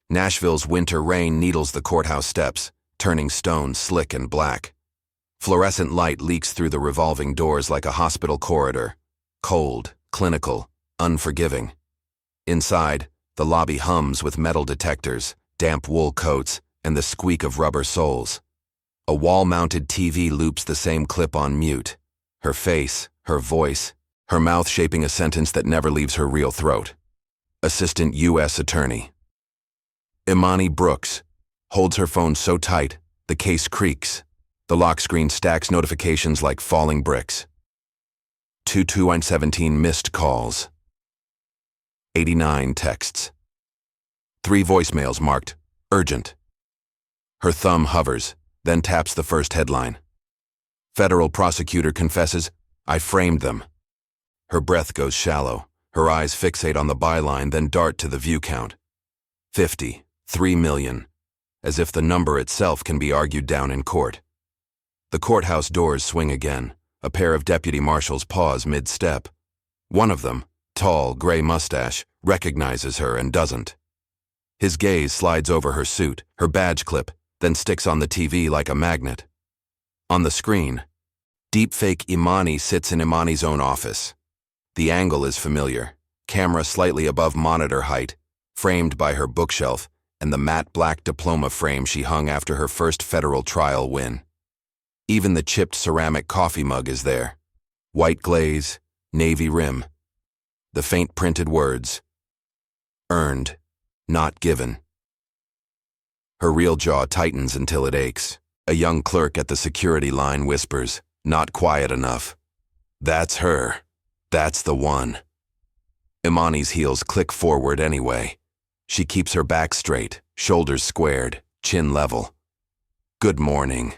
Nashville's winter rain needles the courthouse steps, turning stone slick and black. Fluorescent light leaks through the revolving doors like a hospital corridor. Cold, clinical, unforgiving. Inside, the lobby hums with metal detectors, damp wool coats, and the squeak of rubber soles. A wall-mounted TV loops the same clip on mute. Her face, her voice, her mouth shaping a sentence that never leaves her real throat. Assistant U.S. Attorney. Imani Brooks holds her phone so tight, the case creaks. The lock screen stacks notifications like falling bricks. 22117 missed calls. 89 texts. 3 voicemails marked urgent. Her thumb hovers, then taps the first headline. Federal prosecutor confesses, "I framed them." Her breath goes shallow. Her eyes fixate on the byline, then dart to the view count. 50, 3 million, as if the number itself can be argued down in court. The courthouse doors swing again. A pair of deputy marshals pause mid-step. One of them, tall, gray mustache, recognizes her and doesn't. His gaze slides over her suit, her badge clip, then sticks on the TV like a magnet. On the screen, deepfake Imani sits in Imani's own office. The angle is familiar, camera slightly above monitor height, framed by her bookshelf and the matte black diploma frame she hung after her first federal trial win. Even the chipped ceramic coffee mug is there. White glaze, navy rim. The faint printed words, earned, not given. Her real jaw tightens until it aches. A young clerk at the security line whispers, "Not quiet enough." That's her. That's the one. Imani's heels click forward anyway. She keeps her back straight, shoulders squared, chin level. "Good morning,"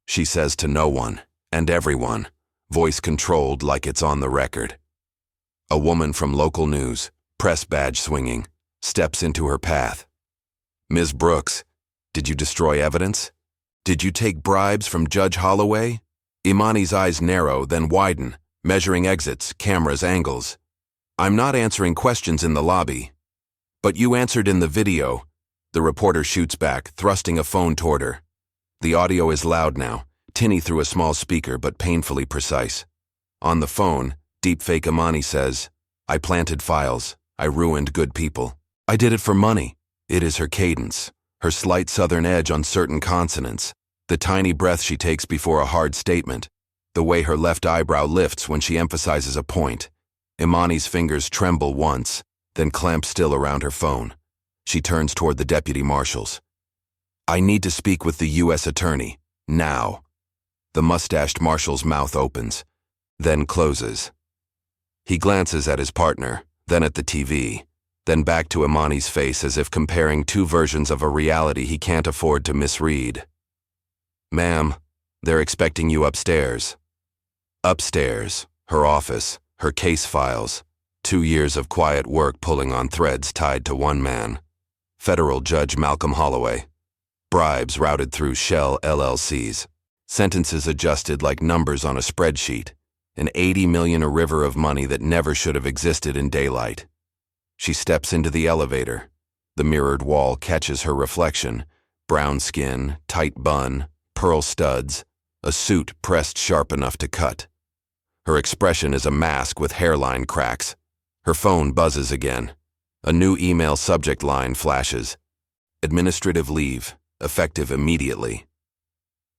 she says to no one and everyone, voice controlled like it's on the record. A woman from local news, press badge swinging, steps into her path. "Ms. Brooks, did you destroy evidence? Did you take bribes from Judge Holloway?" Imani's eyes narrow, then widen, measuring exits, cameras, angles. "I'm not answering questions in the lobby." "But you answered in the video." The reporter shoots back, thrusting a phone toward her. The audio is loud now, tinny through a small speaker but painfully precise. On the phone, deepfake Imani says, "I planted files. I ruined good people. I did it for money." It is her cadence, her slight southern edge on certain consonants, the tiny breath she takes before a hard statement, the way her left eyebrow lifts when she emphasizes a point. Imani's fingers tremble once, then clamp still around her phone. She turns toward the deputy marshals. "I need to speak with the U.S. Attorney, now." The mustached marshal's mouth opens, then closes. He glances at his partner, then at the TV, then back to Imani's face as if comparing 2 versions of a reality he can't afford to misread. "Ma'am, they're expecting you upstairs." Upstairs, her office, her case files, 2 years of quiet work pulling on threads tied to one man. Federal Judge Malcolm Holloway. Bribes routed through shell LLCs. Sentences adjusted like numbers on a spreadsheet. An 80 million a river of money that never should have existed in daylight. She steps into the elevator. The mirrored wall catches her reflection. Brown skin, tight bun, pearl studs, a suit pressed sharp enough to cut. Her expression is a mask with hairline cracks. Her phone buzzes again. A new email subject line flashes. Administrative leave, effective immediately.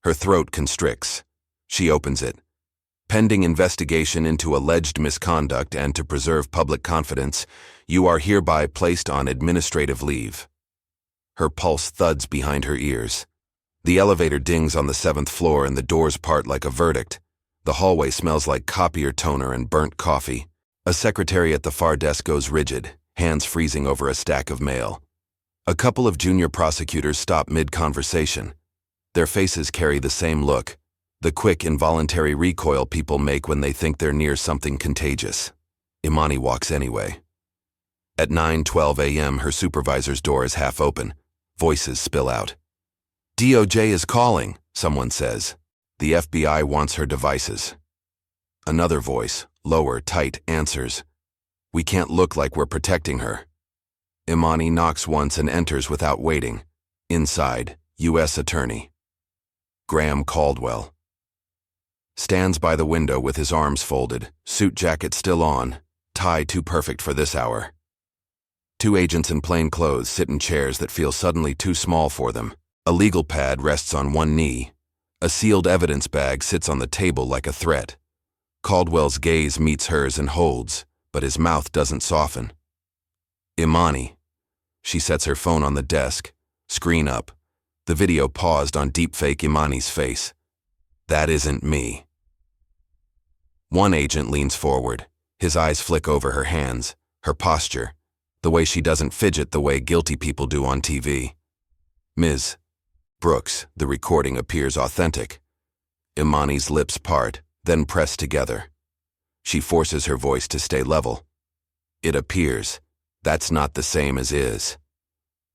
Her throat constricts. She opens it. Pending investigation into alleged misconduct and to preserve public confidence, you are hereby placed on administrative leave. Her pulse thuds behind her ears. The elevator dings on the 7th floor and the doors part like a verdict. The hallway smells like copier toner and burnt coffee. A secretary at the far desk goes rigid, hands freezing over a stack of mail. A couple of junior prosecutors stop mid-conversation. Their faces carry the same look, the quick, involuntary recoil people make when they think they're near something contagious. Imani walks anyway. At 9:12 a.m., her supervisor's door is half open. Voices spill out. "DOJ is calling," someone says. "The FBI wants her devices." Another voice, lower, tight, answers. "We can't look like we're protecting her." Imani knocks once and enters without waiting. Inside, U.S. Attorney Graham Caldwell stands by the window with his arms folded, suit jacket still on, tie too perfect for this hour. Two agents in plain clothes sit in chairs that feel suddenly too small for them. A legal pad rests on one knee. A sealed evidence bag sits on the table like a threat. Caldwell's gaze meets hers and holds, but his mouth doesn't soften. Imani. She sets her phone on the desk, screen up. The video paused on deepfake Imani's face. That isn't me. One agent leans forward. His eyes flick over her hands, her posture, the way she doesn't fidget the way guilty people do on TV. Ms. Brooks, the recording appears authentic. Imani's lips part, then press together. She forces her voice to stay level. It appears. That's not the same as is.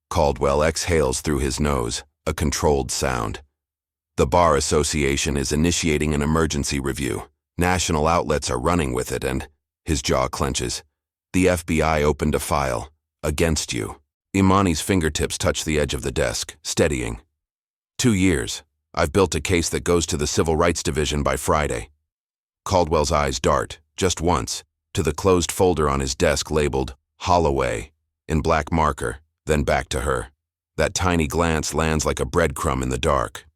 Caldwell exhales through his nose, a controlled sound. The Bar Association is initiating an emergency review. National outlets are running with it and, his jaw clenches, the FBI opened a file. Against you. Imani's fingertips touch the edge of the desk, steadying. 2 years. I've built a case that goes to the Civil Rights Division by Friday. Caldwell's eyes dart, just once, to the closed folder on his desk labeled Holloway, in black marker, then back to her. That tiny glance lands like a breadcrumb in the dark.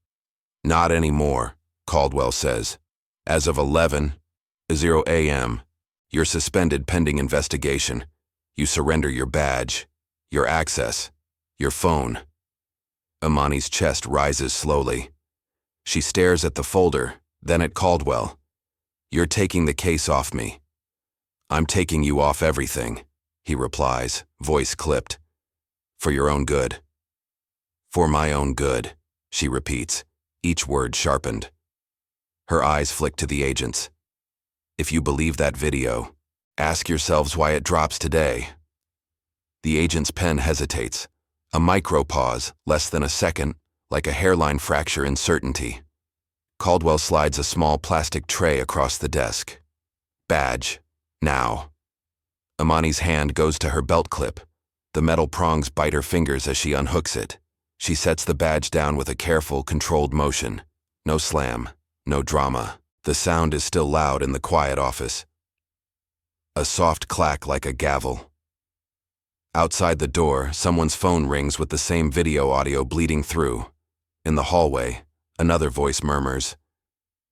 Not anymore, Caldwell says. As of 11:00 a.m., you're suspended pending investigation. You surrender your badge, your access, your phone. Imani's chest rises slowly. She stares at the folder, then at Caldwell. You're taking the case off me. I'm taking you off everything, he replies, voice clipped. For your own good. For my own good, she repeats, each word sharpened. Her eyes flick to the agents. If you believe that video, ask yourselves why it drops today. The agent's pen hesitates. A micro pause, less than a second, like a hairline fracture in certainty. Caldwell slides a small plastic tray across the desk. Badge. Now. Imani's hand goes to her belt clip. The metal prongs bite her fingers as she unhooks it. She sets the badge down with a careful, controlled motion. No slam, no drama. The sound is still loud in the quiet office. A soft clack like a gavel. Outside the door, someone's phone rings with the same video audio bleeding through. In the hallway, another voice murmurs,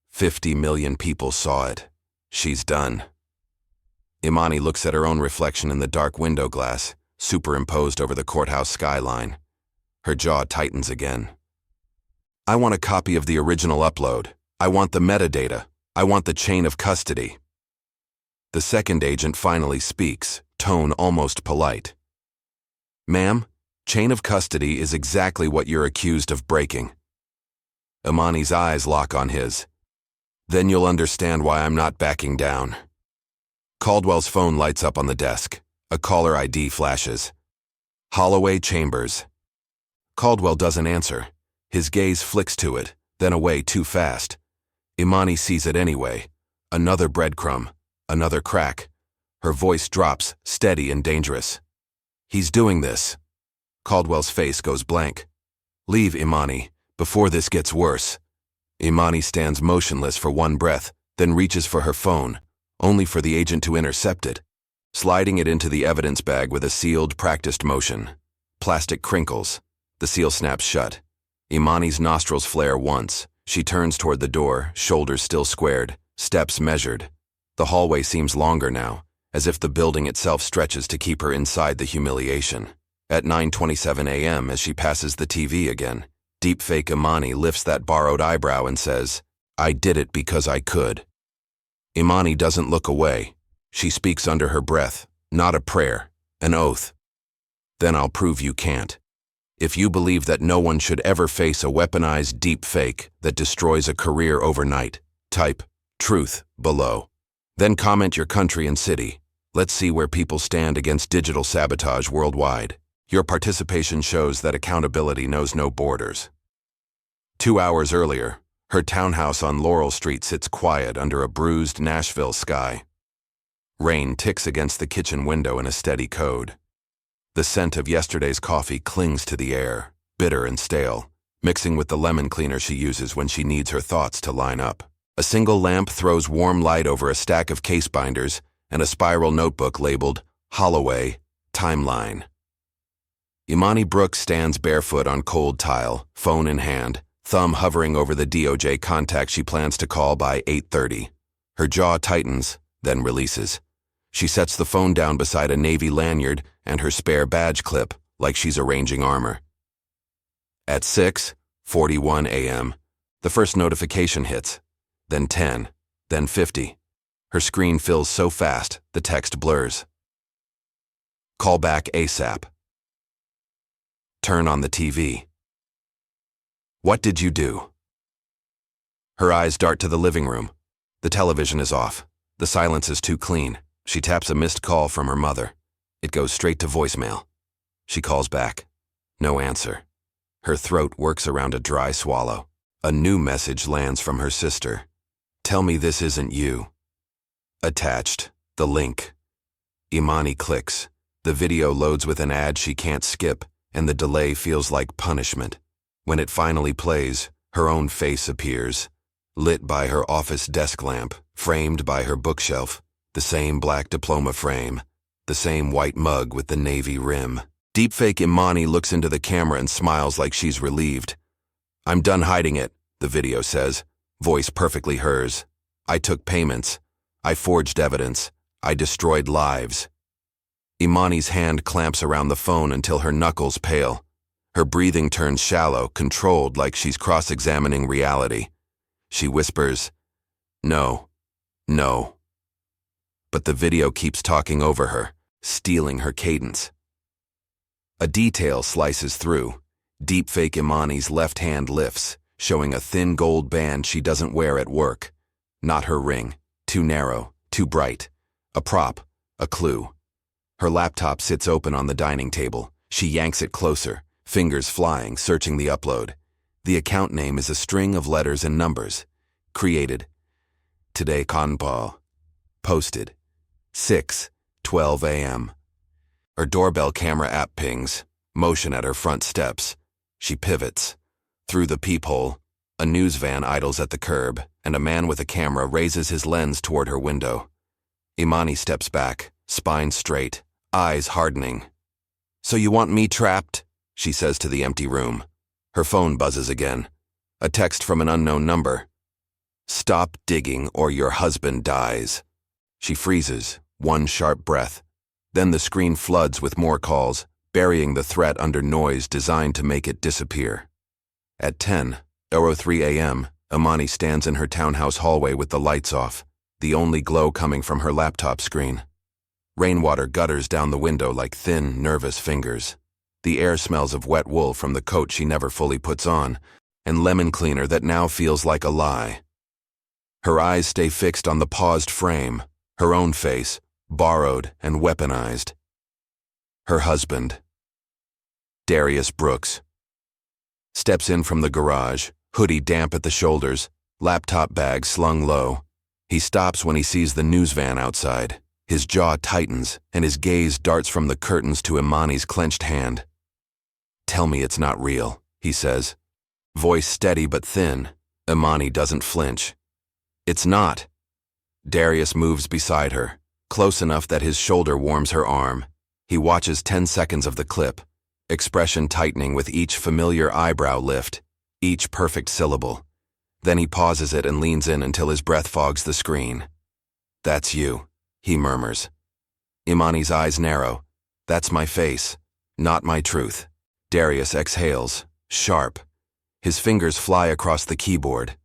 50 million people saw it. She's done. Imani looks at her own reflection in the dark window glass, superimposed over the courthouse skyline. Her jaw tightens again. I want a copy of the original upload. I want the metadata. I want the chain of custody. The second agent finally speaks, tone almost polite. Ma'am, chain of custody is exactly what you're accused of breaking. Imani's eyes lock on his. Then you'll understand why I'm not backing down. Caldwell's phone lights up on the desk. A caller ID flashes. Holloway Chambers. Caldwell doesn't answer. His gaze flicks to it, then away too fast. Imani sees it anyway. Another breadcrumb, another crack. Her voice drops, steady and dangerous. He's doing this. Caldwell's face goes blank. Leave, Imani, before this gets worse. Imani stands motionless for one breath, then reaches for her phone, only for the agent to intercept it, sliding it into the evidence bag with a sealed, practiced motion. Plastic crinkles. The seal snaps shut. Imani's nostrils flare once. She turns toward the door, shoulders still squared, steps measured. The hallway seems longer now, as if the building itself stretches to keep her inside the humiliation. At 9:27 a.m., as she passes the TV again, deepfake Imani lifts that borrowed eyebrow and says, I did it because I could. Imani doesn't look away. She speaks under her breath, not a prayer, an oath. Then I'll prove you can't. If you believe that no one should ever face a weaponized deep fake that destroys a career overnight, type truth below. Then comment your country and city. Let's see where people stand against digital sabotage worldwide. Your participation shows that accountability knows no borders. 2 hours earlier, her townhouse on Laurel Street sits quiet under a bruised Nashville sky. Rain ticks against the kitchen window in a steady code. The scent of yesterday's coffee clings to the air, bitter and stale, mixing with the lemon cleaner she uses when she needs her thoughts to line up. A single lamp throws warm light over a stack of case binders and a spiral notebook labeled Holloway Timeline. Imani Brooks stands barefoot on cold tile, phone in hand, thumb hovering over the DOJ contact she plans to call by 8:30. Her jaw tightens, then releases. She sets the phone down beside a navy lanyard and her spare badge clip like she's arranging armor. At 6:41 a.m., the first notification hits, then 10, then 50. Her screen fills so fast, the text blurs. Call back ASAP. Turn on the TV. What did you do? Her eyes dart to the living room. The television is off. The silence is too clean. She taps a missed call from her mother. It goes straight to voicemail. She calls back. No answer. Her throat works around a dry swallow. A new message lands from her sister. Tell me this isn't you. Attached, the link. Imani clicks. The video loads with an ad she can't skip, and the delay feels like punishment. When it finally plays, her own face appears, lit by her office desk lamp, framed by her bookshelf, the same black diploma frame, the same white mug with the navy rim. Deepfake Imani looks into the camera and smiles like she's relieved. I'm done hiding it, the video says, voice perfectly hers. I took payments. I forged evidence. I destroyed lives. Imani's hand clamps around the phone until her knuckles pale. Her breathing turns shallow, controlled like she's cross-examining reality. She whispers, "No, no." But the video keeps talking over her, stealing her cadence. A detail slices through. Deepfake Imani's left hand lifts, showing a thin gold band she doesn't wear at work. Not her ring. Too narrow, too bright. A prop, a clue. Her laptop sits open on the dining table. She yanks it closer, fingers flying, searching the upload. The account name is a string of letters and numbers. Created. Today Kanpal. Posted. 6:12 a.m. Her doorbell camera app pings, motion at her front steps. She pivots. Through the peephole, a news van idles at the curb, and a man with a camera raises his lens toward her window. Imani steps back, spine straight, eyes hardening. "So you want me trapped?" she says to the empty room. Her phone buzzes again. A text from an unknown number. "Stop digging or your husband dies." She freezes, one sharp breath. Then the screen floods with more calls, burying the threat under noise designed to make it disappear. At 10:03 a.m., Imani stands in her townhouse hallway with the lights off, the only glow coming from her laptop screen. Rainwater gutters down the window like thin, nervous fingers. The air smells of wet wool from the coat she never fully puts on, and lemon cleaner that now feels like a lie. Her eyes stay fixed on the paused frame, her own face, borrowed and weaponized. Her husband, Darius Brooks, steps in from the garage, hoodie damp at the shoulders, laptop bag slung low. He stops when he sees the news van outside. His jaw tightens, and his gaze darts from the curtains to Imani's clenched hand. "Tell me it's not real," he says. Voice steady but thin. Imani doesn't flinch. "It's not." Darius moves beside her, close enough that his shoulder warms her arm. He watches 10 seconds of the clip, expression tightening with each familiar eyebrow lift, each perfect syllable. Then he pauses it and leans in until his breath fogs the screen. "That's you," he murmurs. Imani's eyes narrow. "That's my face, not my truth." Darius exhales, sharp. His fingers fly across the keyboard.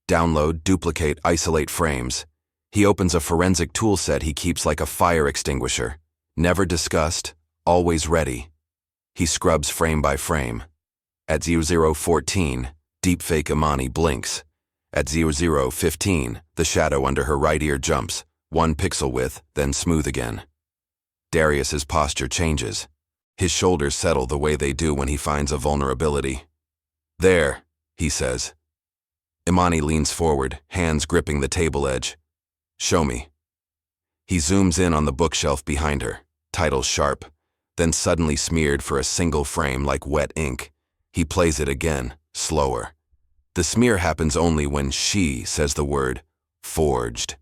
Download, duplicate, isolate frames. He opens a forensic tool set he keeps like a fire extinguisher. Never discussed, always ready. He scrubs frame by frame. At 0014, deepfake Imani blinks. At 0015, the shadow under her right ear jumps, 1 pixel width, then smooth again. Darius's posture changes. His shoulders settle the way they do when he finds a vulnerability. "There," he says. Imani leans forward, hands gripping the table edge. "Show me." He zooms in on the bookshelf behind her, title sharp. then suddenly smeared for a single frame like wet ink. He plays it again, slower. The smear happens only when she says the word forged.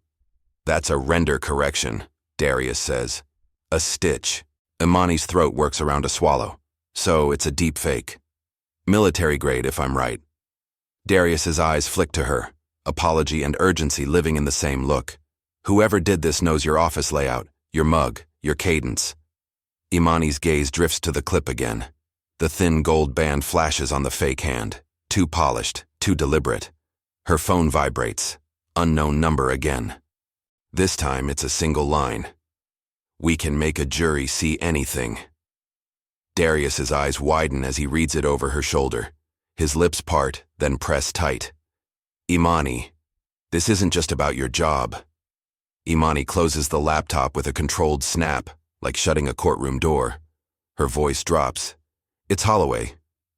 That's a render correction, Darius says. A stitch. Imani's throat works around a swallow, so it's a deep fake. Military grade, if I'm right. Darius's eyes flick to her, apology and urgency living in the same look. Whoever did this knows your office layout, your mug, your cadence. Imani's gaze drifts to the clip again. The thin gold band flashes on the fake hand. Too polished, too deliberate. Her phone vibrates. Unknown number again. This time it's a single line. We can make a jury see anything. Darius's eyes widen as he reads it over her shoulder. His lips part, then press tight. Imani, this isn't just about your job. Imani closes the laptop with a controlled snap, like shutting a courtroom door. Her voice drops. It's Holloway.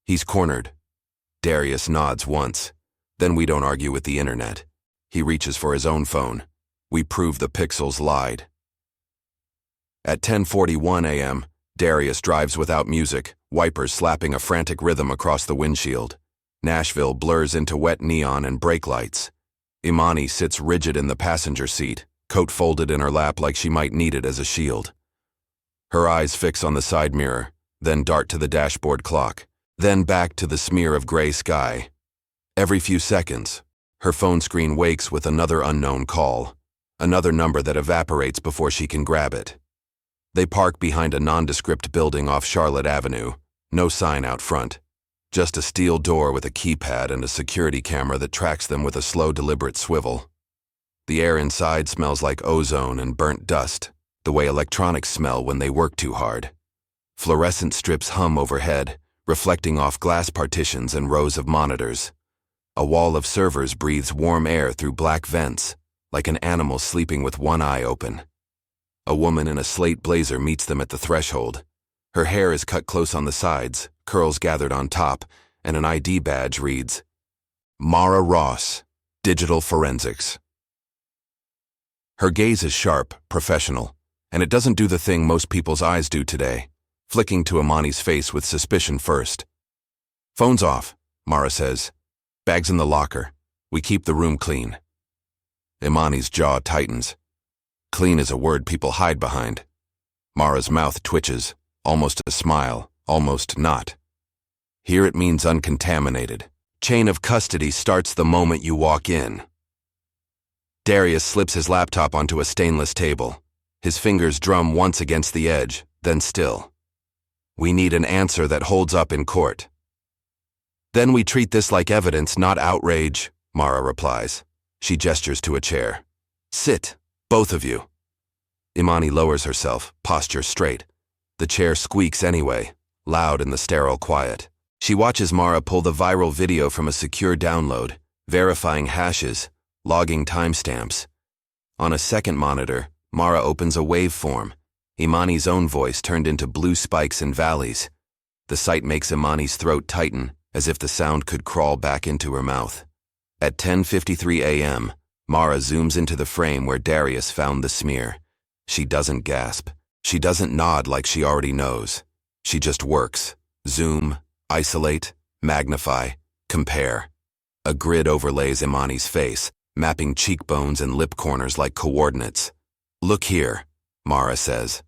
He's cornered. Darius nods once. Then we don't argue with the internet. He reaches for his own phone. We prove the pixels lied. At 10:41 a.m., Darius drives without music, wipers slapping a frantic rhythm across the windshield. Nashville blurs into wet neon and brake lights. Imani sits rigid in the passenger seat, coat folded in her lap like she might need it as a shield. Her eyes fix on the side mirror, then dart to the dashboard clock, then back to the smear of gray sky. Every few seconds, her phone screen wakes with another unknown call, another number that evaporates before she can grab it. They park behind a nondescript building off Charlotte Avenue, no sign out front, just a steel door with a keypad and a security camera that tracks them with a slow, deliberate swivel. The air inside smells like ozone and burnt dust, the way electronics smell when they work too hard. Fluorescent strips hum overhead, reflecting off glass partitions and rows of monitors. A wall of servers breathes warm air through black vents, like an animal sleeping with one eye open. A woman in a slate blazer meets them at the threshold. Her hair is cut close on the sides, curls gathered on top, and an ID badge reads, Mara Ross, Digital Forensics. Her gaze is sharp, professional, and it doesn't do the thing most people's eyes do today, flicking to Imani's face with suspicion first. Phone's off, Mara says. Bags in the locker. We keep the room clean. Imani's jaw tightens. Clean is a word people hide behind. Mara's mouth twitches, almost a smile, almost not. Here it means uncontaminated. Chain of custody starts the moment you walk in. Darius slips his laptop onto a stainless table. His fingers drum once against the edge, then still. We need an answer that holds up in court. Then we treat this like evidence, not outrage, Mara replies. She gestures to a chair. Sit, both of you. Imani lowers herself, posture straight. The chair squeaks anyway, loud in the sterile quiet. She watches Mara pull the viral video from a secure download, verifying hashes, logging timestamps. On a second monitor, Mara opens a waveform, Imani's own voice turned into blue spikes and valleys. The sight makes Imani's throat tighten, as if the sound could crawl back into her mouth. At 10:53 a.m., Mara zooms into the frame where Darius found the smear. She doesn't gasp. She doesn't nod like she already knows. She just works. Zoom, isolate, magnify, compare. A grid overlays Imani's face, mapping cheekbones and lip corners like coordinates. Look here, Mara says.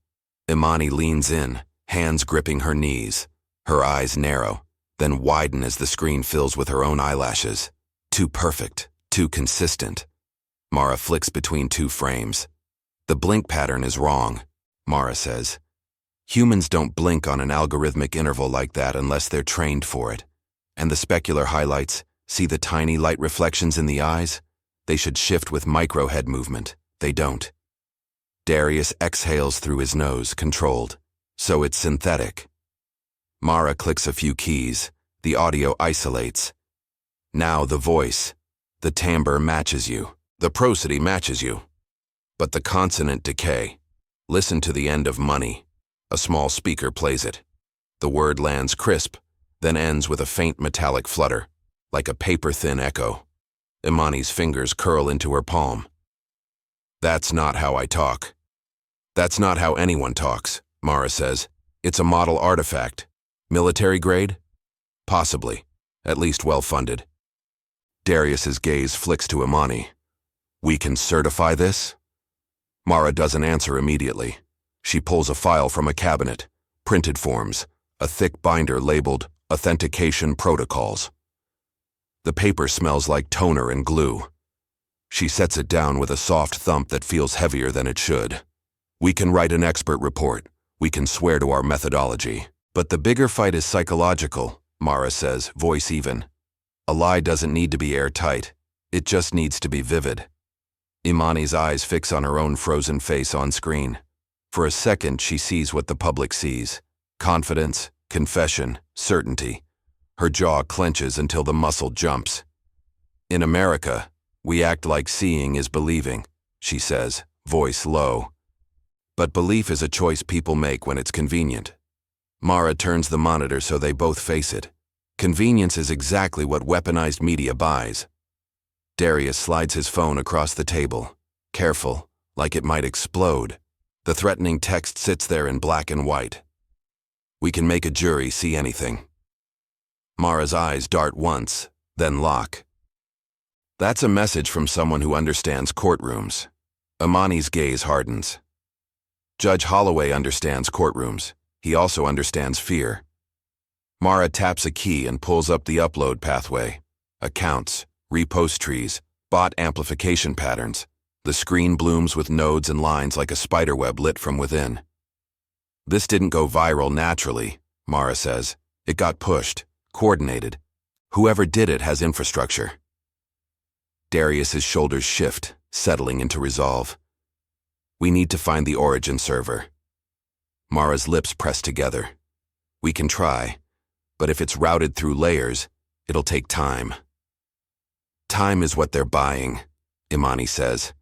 Imani leans in, hands gripping her knees. Her eyes narrow, then widen as the screen fills with her own eyelashes. Too perfect, too consistent. Mara flicks between two frames. The blink pattern is wrong, Mara says. Humans don't blink on an algorithmic interval like that unless they're trained for it. And the specular highlights, see the tiny light reflections in the eyes? They should shift with micro head movement. They don't. Darius exhales through his nose, controlled. So it's synthetic. Mara clicks a few keys. The audio isolates. Now the voice. The timbre matches you. The prosody matches you. But the consonant decay. Listen to the end of money. A small speaker plays it. The word lands crisp, then ends with a faint metallic flutter, like a paper-thin echo. Imani's fingers curl into her palm. That's not how I talk. That's not how anyone talks, Mara says. It's a model artifact. Military grade? Possibly. At least well-funded. Darius's gaze flicks to Imani. We can certify this? Mara doesn't answer immediately. She pulls a file from a cabinet, printed forms, a thick binder labeled Authentication Protocols. The paper smells like toner and glue. She sets it down with a soft thump that feels heavier than it should. We can write an expert report. We can swear to our methodology. But the bigger fight is psychological, Mara says, voice even. A lie doesn't need to be airtight. It just needs to be vivid. Imani's eyes fix on her own frozen face on screen. For a second, she sees what the public sees. Confidence, confession, certainty. Her jaw clenches until the muscle jumps. In America, we act like seeing is believing, she says, voice low. But belief is a choice people make when it's convenient. Mara turns the monitor so they both face it. Convenience is exactly what weaponized media buys. Darius slides his phone across the table, careful, like it might explode. The threatening text sits there in black and white. We can make a jury see anything. Mara's eyes dart once, then lock. That's a message from someone who understands courtrooms. Imani's gaze hardens. Judge Holloway understands courtrooms. He also understands fear. Mara taps a key and pulls up the upload pathway. Accounts, repost trees, bot amplification patterns. The screen blooms with nodes and lines like a spiderweb lit from within. This didn't go viral naturally, Mara says. It got pushed, coordinated. Whoever did it has infrastructure. Darius's shoulders shift, settling into resolve. We need to find the origin server. Mara's lips press together. We can try, but if it's routed through layers, it'll take time. Time is what they're buying, Imani says.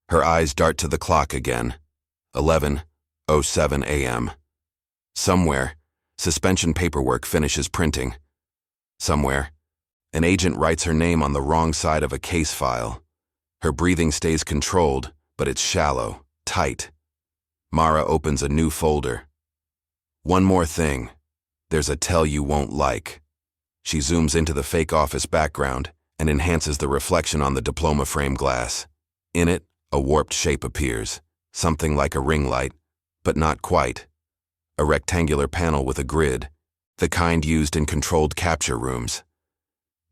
Her eyes dart to the clock again. 11:07 a.m. Somewhere, suspension paperwork finishes printing. Somewhere, an agent writes her name on the wrong side of a case file. Her breathing stays controlled, but it's shallow, tight. Mara opens a new folder. One more thing. There's a tell you won't like. She zooms into the fake office background and enhances the reflection on the diploma frame glass. In it, a warped shape appears, something like a ring light, but not quite. A rectangular panel with a grid, the kind used in controlled capture rooms.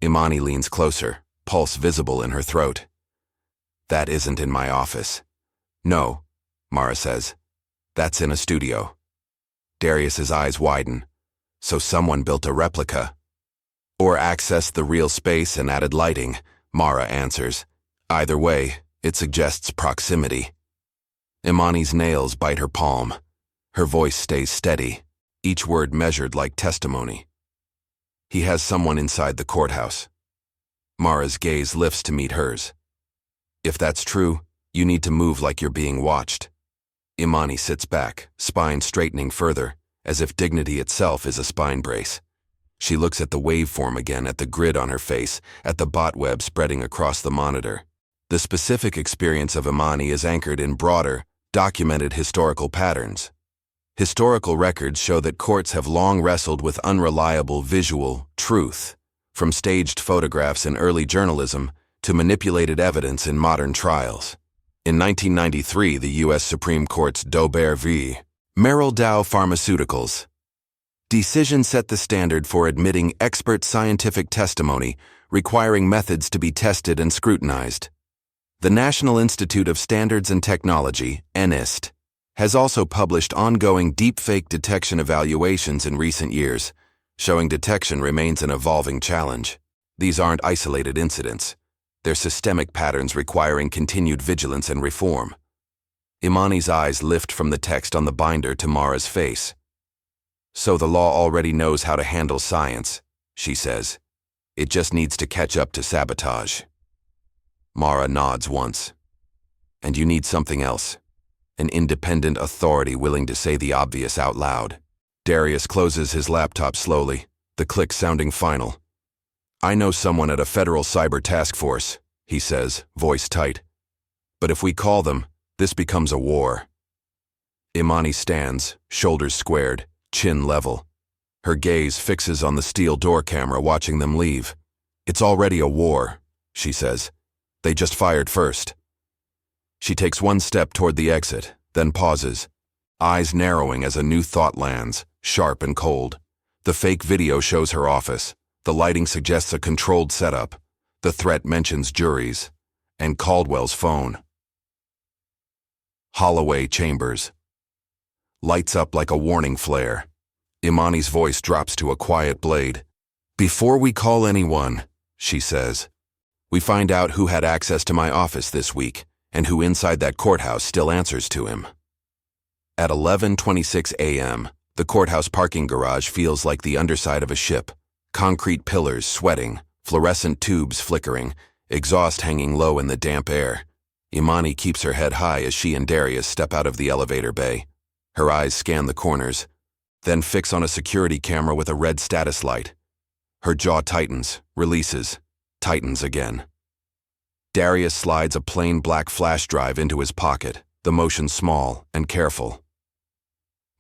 Imani leans closer, pulse visible in her throat. That isn't in my office. No, Mara says. That's in a studio. Darius's eyes widen. So someone built a replica. Or accessed the real space and added lighting, Mara answers. Either way, it suggests proximity. Imani's nails bite her palm. Her voice stays steady, each word measured like testimony. He has someone inside the courthouse. Mara's gaze lifts to meet hers. If that's true, you need to move like you're being watched. Imani sits back, spine straightening further, as if dignity itself is a spine brace. She looks at the waveform again, at the grid on her face, at the bot web spreading across the monitor. The specific experience of Imani is anchored in broader, documented historical patterns. Historical records show that courts have long wrestled with unreliable visual truth, from staged photographs in early journalism to manipulated evidence in modern trials. In 1993, the U.S. Supreme Court's Dober v. Merrill Dow Pharmaceuticals decision set the standard for admitting expert scientific testimony, requiring methods to be tested and scrutinized. The National Institute of Standards and Technology, NIST, has also published ongoing deepfake detection evaluations in recent years, showing detection remains an evolving challenge. These aren't isolated incidents. They're systemic patterns requiring continued vigilance and reform. Imani's eyes lift from the text on the binder to Mara's face. So the law already knows how to handle science, she says. It just needs to catch up to sabotage. Mara nods once. And you need something else. An independent authority willing to say the obvious out loud. Darius closes his laptop slowly, the click sounding final. I know someone at a federal cyber task force, he says, voice tight. But if we call them, this becomes a war. Imani stands, shoulders squared, chin level. Her gaze fixes on the steel door camera watching them leave. "It's already a war," she says. "They just fired first." She takes one step toward the exit, then pauses, eyes narrowing as a new thought lands, sharp and cold. The fake video shows her office. The lighting suggests a controlled setup. The threat mentions juries. And Caldwell's phone. Holloway chambers. Lights up like a warning flare. Imani's voice drops to a quiet blade. "Before we call anyone," she says, "we find out who had access to my office this week and who inside that courthouse still answers to him." At 11:26 a.m., the courthouse parking garage feels like the underside of a ship. Concrete pillars sweating, fluorescent tubes flickering, exhaust hanging low in the damp air. Imani keeps her head high as she and Darius step out of the elevator bay. Her eyes scan the corners, then fix on a security camera with a red status light. Her jaw tightens, releases, tightens again. Darius slides a plain black flash drive into his pocket, the motion small and careful.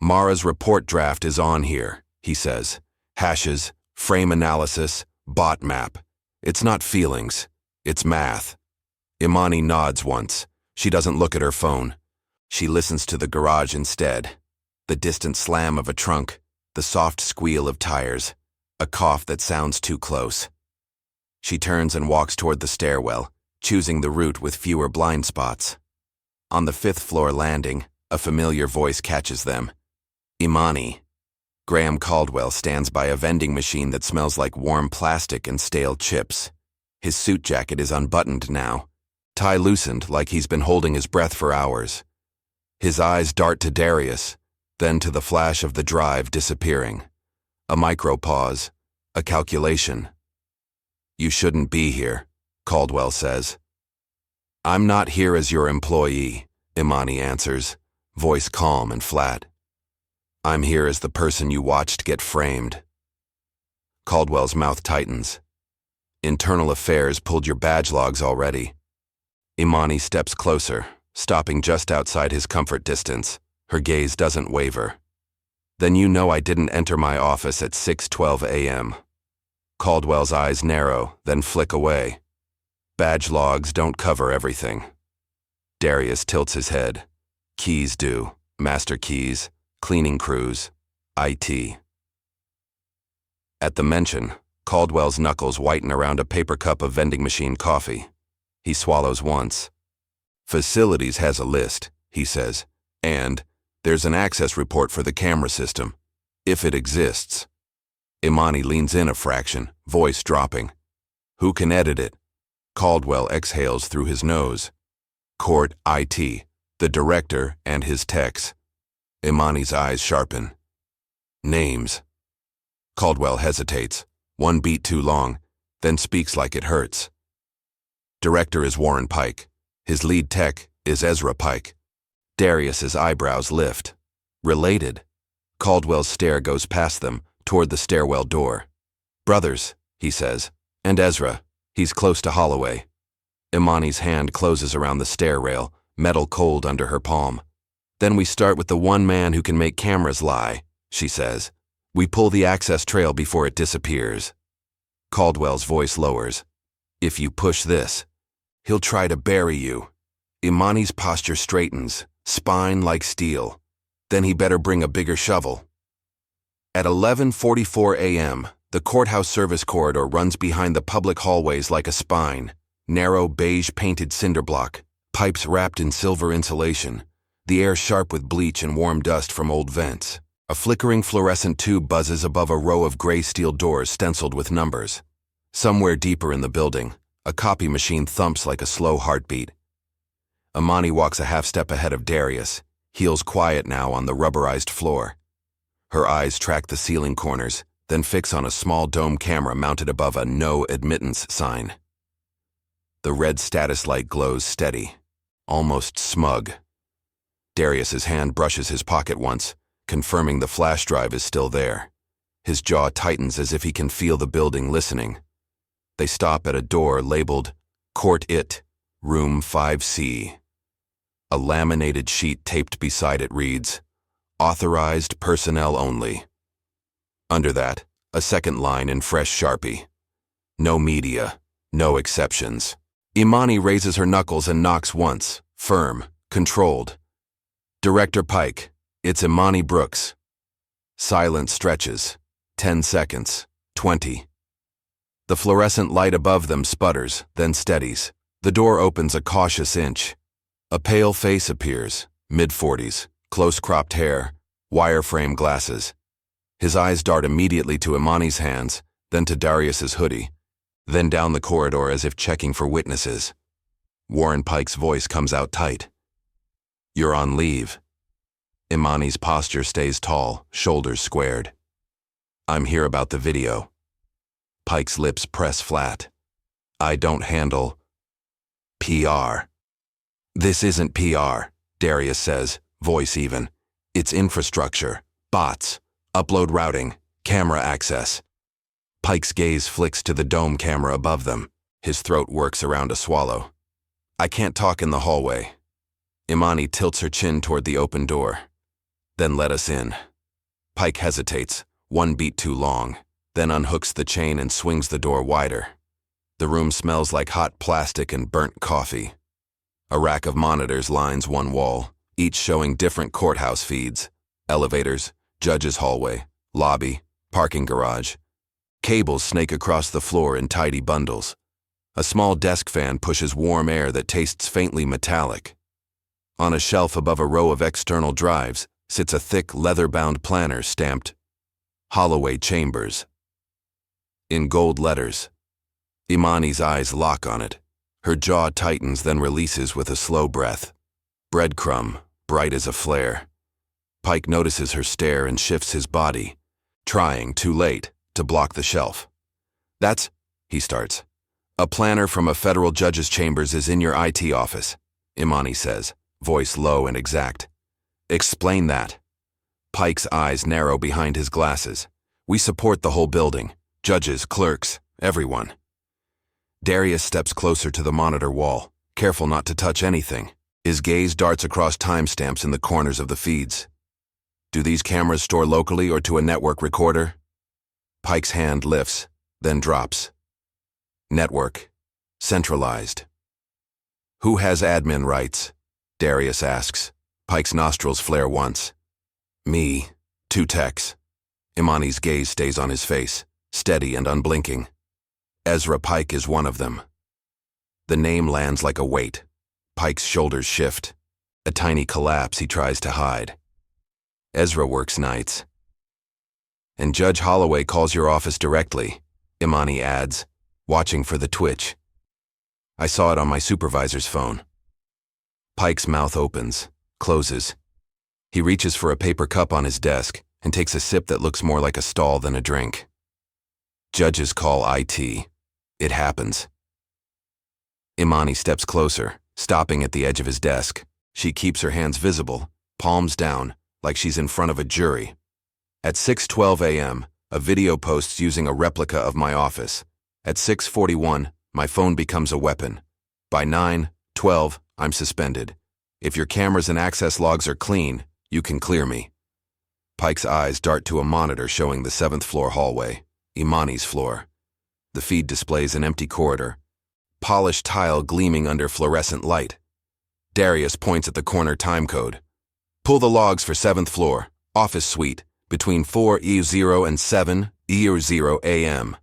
"Mara's report draft is on here," he says. "Hashes, frame analysis, bot map. It's not feelings, it's math." Imani nods once. She doesn't look at her phone. She listens to the garage instead. The distant slam of a trunk, the soft squeal of tires, a cough that sounds too close. She turns and walks toward the stairwell, choosing the route with fewer blind spots. On the 5th floor landing, a familiar voice catches them. "Imani." Graham Caldwell stands by a vending machine that smells like warm plastic and stale chips. His suit jacket is unbuttoned now, tie loosened like he's been holding his breath for hours. His eyes dart to Darius, then to the flash of the drive disappearing. A micro pause, a calculation. "You shouldn't be here," Caldwell says. "I'm not here as your employee," Imani answers, voice calm and flat. "I'm here as the person you watched get framed." Caldwell's mouth tightens. "Internal Affairs pulled your badge logs already." Imani steps closer, stopping just outside his comfort distance. Her gaze doesn't waver. "Then you know I didn't enter my office at 6:12 a.m. Caldwell's eyes narrow, then flick away. "Badge logs don't cover everything." Darius tilts his head. "Keys do. Master keys, cleaning crews, IT." At the mention, Caldwell's knuckles whiten around a paper cup of vending machine coffee. He swallows once. "Facilities has a list," he says, "and there's an access report for the camera system, if it exists." Imani leans in a fraction, voice dropping. "Who can edit it?" Caldwell exhales through his nose. "Court IT, the director and his techs." Imani's eyes sharpen. "Names." Caldwell hesitates, one beat too long, then speaks like it hurts. "Director is Warren Pike. His lead tech is Ezra Pike." Darius's eyebrows lift. "Related?" Caldwell's stare goes past them, toward the stairwell door. "Brothers," he says, "and Ezra. He's close to Holloway." Imani's hand closes around the stair rail, metal cold under her palm. "Then we start with the one man who can make cameras lie," she says. "We pull the access trail before it disappears." Caldwell's voice lowers. "If you push this, he'll try to bury you." Imani's posture straightens, spine like steel. "Then he better bring a bigger shovel." At 11:44 a.m., the courthouse service corridor runs behind the public hallways like a spine. Narrow beige-painted cinder block, pipes wrapped in silver insulation, the air sharp with bleach and warm dust from old vents. A flickering fluorescent tube buzzes above a row of gray steel doors stenciled with numbers. Somewhere deeper in the building, a copy machine thumps like a slow heartbeat. Imani walks a half step ahead of Darius, heels quiet now on the rubberized floor. Her eyes track the ceiling corners, then fix on a small dome camera mounted above a "No Admittance" sign. The red status light glows steady, almost smug. Darius's hand brushes his pocket once, confirming the flash drive is still there. His jaw tightens as if he can feel the building listening. They stop at a door labeled "Court It, Room 5C." A laminated sheet taped beside it reads, Authorized personnel only. Under that, a second line in fresh Sharpie. No media, no exceptions. Imani raises her knuckles and knocks once, firm, controlled. Director Pike, it's Imani Brooks. Silence stretches. 10 seconds. 20. The fluorescent light above them sputters, then steadies. The door opens a cautious inch. A pale face appears, mid-40s, close-cropped hair, wire-frame glasses. His eyes dart immediately to Imani's hands, then to Darius's hoodie, then down the corridor as if checking for witnesses. Warren Pike's voice comes out tight. You're on leave. Imani's posture stays tall, shoulders squared. I'm here about the video. Pike's lips press flat. I don't handle PR. This isn't PR, Darius says, voice even. It's infrastructure, bots, upload routing, camera access. Pike's gaze flicks to the dome camera above them. His throat works around a swallow. I can't talk in the hallway. Imani tilts her chin toward the open door. Then let us in. Pike hesitates, one beat too long, then unhooks the chain and swings the door wider. The room smells like hot plastic and burnt coffee. A rack of monitors lines one wall, each showing different courthouse feeds. Elevators, judge's hallway, lobby, parking garage. Cables snake across the floor in tidy bundles. A small desk fan pushes warm air that tastes faintly metallic. On a shelf above a row of external drives sits a thick leather-bound planner stamped Holloway Chambers. In gold letters. Imani's eyes lock on it. Her jaw tightens, then releases with a slow breath. Breadcrumb, bright as a flare. Pike notices her stare and shifts his body, trying, too late, to block the shelf. That's, he starts. A planner from a federal judge's chambers is in your IT office, Imani says, voice low and exact. Explain that. Pike's eyes narrow behind his glasses. We support the whole building. Judges, clerks, everyone. Darius steps closer to the monitor wall, careful not to touch anything. His gaze darts across timestamps in the corners of the feeds. Do these cameras store locally or to a network recorder? Pike's hand lifts, then drops. Network. Centralized. Who has admin rights? Darius asks. Pike's nostrils flare once. Me. 2 techs. Imani's gaze stays on his face, steady and unblinking. Ezra Pike is one of them. The name lands like a weight. Pike's shoulders shift. A tiny collapse he tries to hide. Ezra works nights. And Judge Holloway calls your office directly, Imani adds, watching for the twitch. I saw it on my supervisor's phone. Pike's mouth opens, closes. He reaches for a paper cup on his desk and takes a sip that looks more like a stall than a drink. Judges call IT. It happens. Imani steps closer, stopping at the edge of his desk. She keeps her hands visible, palms down, like she's in front of a jury. At 6:12 a.m., a video posts using a replica of my office. At 6:41, my phone becomes a weapon. By 9:12, I'm suspended. If your cameras and access logs are clean, you can clear me. Pike's eyes dart to a monitor showing the 7th floor hallway, Imani's floor. The feed displays an empty corridor, polished tile gleaming under fluorescent light. Darius points at the corner timecode. Pull the logs for 7th floor, office suite, between 4:00 and 7:00 a.m.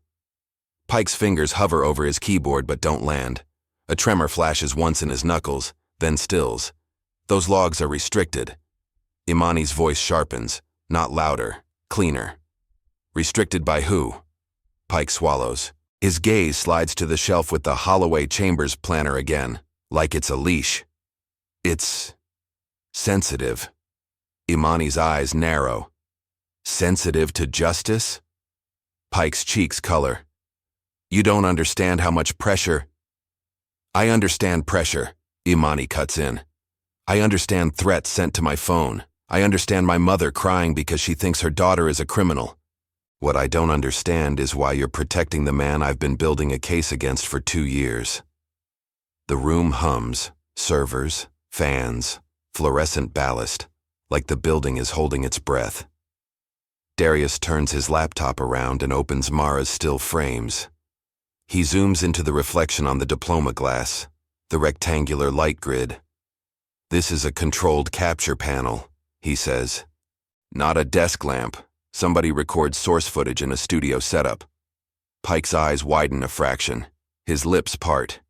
Pike's fingers hover over his keyboard but don't land. A tremor flashes once in his knuckles, then stills. Those logs are restricted. Imani's voice sharpens, not louder, cleaner. Restricted by who? Pike swallows. His gaze slides to the shelf with the Holloway Chambers planner again, like it's a leash. It's sensitive. Imani's eyes narrow. Sensitive to justice? Pike's cheeks color. You don't understand how much pressure. I understand pressure, Imani cuts in. I understand threats sent to my phone. I understand my mother crying because she thinks her daughter is a criminal. What I don't understand is why you're protecting the man I've been building a case against for 2 years. The room hums, servers, fans, fluorescent ballast, like the building is holding its breath. Darius turns his laptop around and opens Mara's still frames. He zooms into the reflection on the diploma glass, the rectangular light grid. "This is a controlled capture panel," he says. "Not a desk lamp. Somebody records source footage in a studio setup." Pike's eyes widen a fraction. His lips part.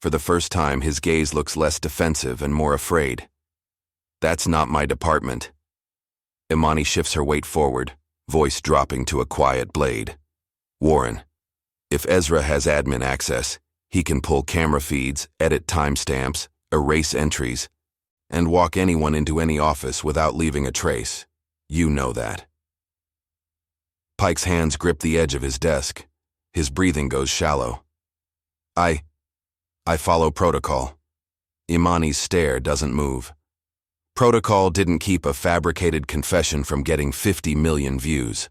For the first time, his gaze looks less defensive and more afraid. "That's not my department." Imani shifts her weight forward, voice dropping to a quiet blade. "Warren, if Ezra has admin access, he can pull camera feeds, edit timestamps, erase entries, and walk anyone into any office without leaving a trace. You know that." Pike's hands grip the edge of his desk. His breathing goes shallow. I follow protocol." Imani's stare doesn't move. Protocol didn't keep a fabricated confession from getting 50 million views.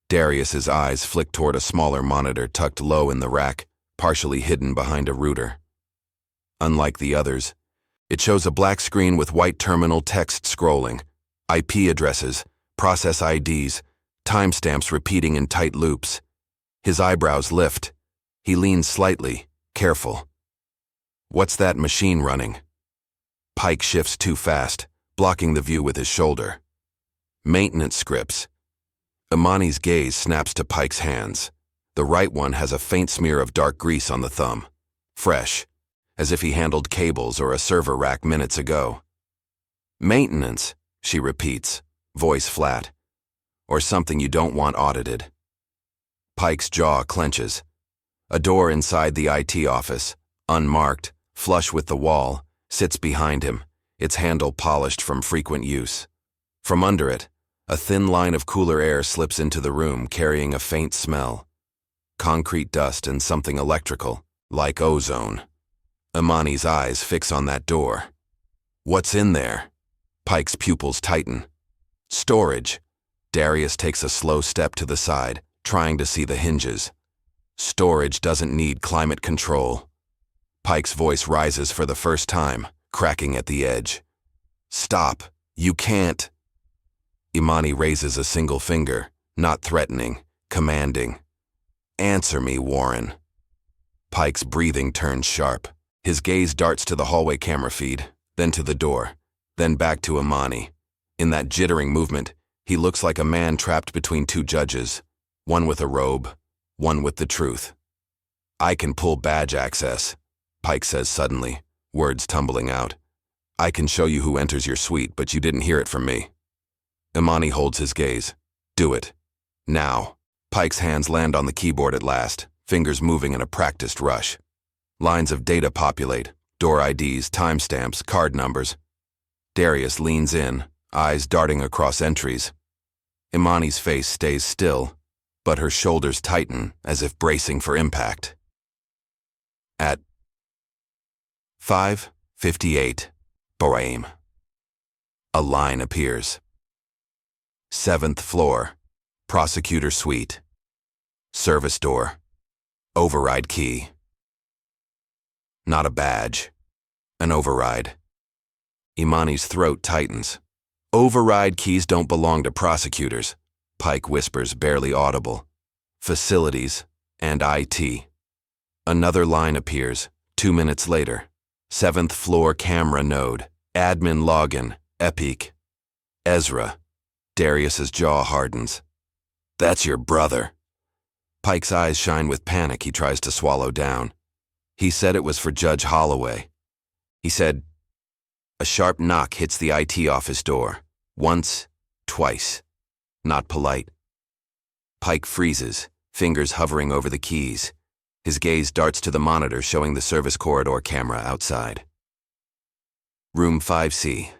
Darius's eyes flick toward a smaller monitor tucked low in the rack, partially hidden behind a router. Unlike the others, it shows a black screen with white terminal text scrolling, IP addresses, process IDs, timestamps repeating in tight loops. His eyebrows lift. He leans slightly, careful. "What's that machine running?" Pike shifts too fast, blocking the view with his shoulder. "Maintenance scripts." Imani's gaze snaps to Pike's hands. The right one has a faint smear of dark grease on the thumb. Fresh, as if he handled cables or a server rack minutes ago. "Maintenance," she repeats, voice flat. "Or something you don't want audited." Pike's jaw clenches. A door inside the IT office, unmarked, flush with the wall, sits behind him, its handle polished from frequent use. From under it, a thin line of cooler air slips into the room, carrying a faint smell. Concrete dust and something electrical, like ozone. Imani's eyes fix on that door. "What's in there?" Pike's pupils tighten. "Storage." Darius takes a slow step to the side, trying to see the hinges. "Storage doesn't need climate control." Pike's voice rises for the first time, cracking at the edge. "Stop. You can't." Imani raises a single finger, not threatening, commanding. "Answer me, Warren." Pike's breathing turns sharp. His gaze darts to the hallway camera feed, then to the door, then back to Imani. In that jittering movement, he looks like a man trapped between two judges, one with a robe, one with the truth. "I can pull badge access," Pike says suddenly, words tumbling out. "I can show you who enters your suite, but you didn't hear it from me." Imani holds his gaze. "Do it. Now." Pike's hands land on the keyboard at last, fingers moving in a practiced rush. Lines of data populate, door IDs, timestamps, card numbers. Darius leans in, eyes darting across entries. Imani's face stays still, but her shoulders tighten as if bracing for impact. At 5:58 p.m. a line appears. 7th floor, prosecutor suite. Service door. Override key. Not a badge. An override. Imani's throat tightens. "Override keys don't belong to prosecutors," Pike whispers, barely audible. "Facilities and IT." Another line appears, 2 minutes later. 7th floor camera node. Admin login. Epic. Ezra. Darius's jaw hardens. "That's your brother." Pike's eyes shine with panic he tries to swallow down. "He said it was for Judge Holloway." He said. A sharp knock hits the IT office door. Once, twice. Not polite. Pike freezes, fingers hovering over the keys. His gaze darts to the monitor showing the service corridor camera outside. Room 5C.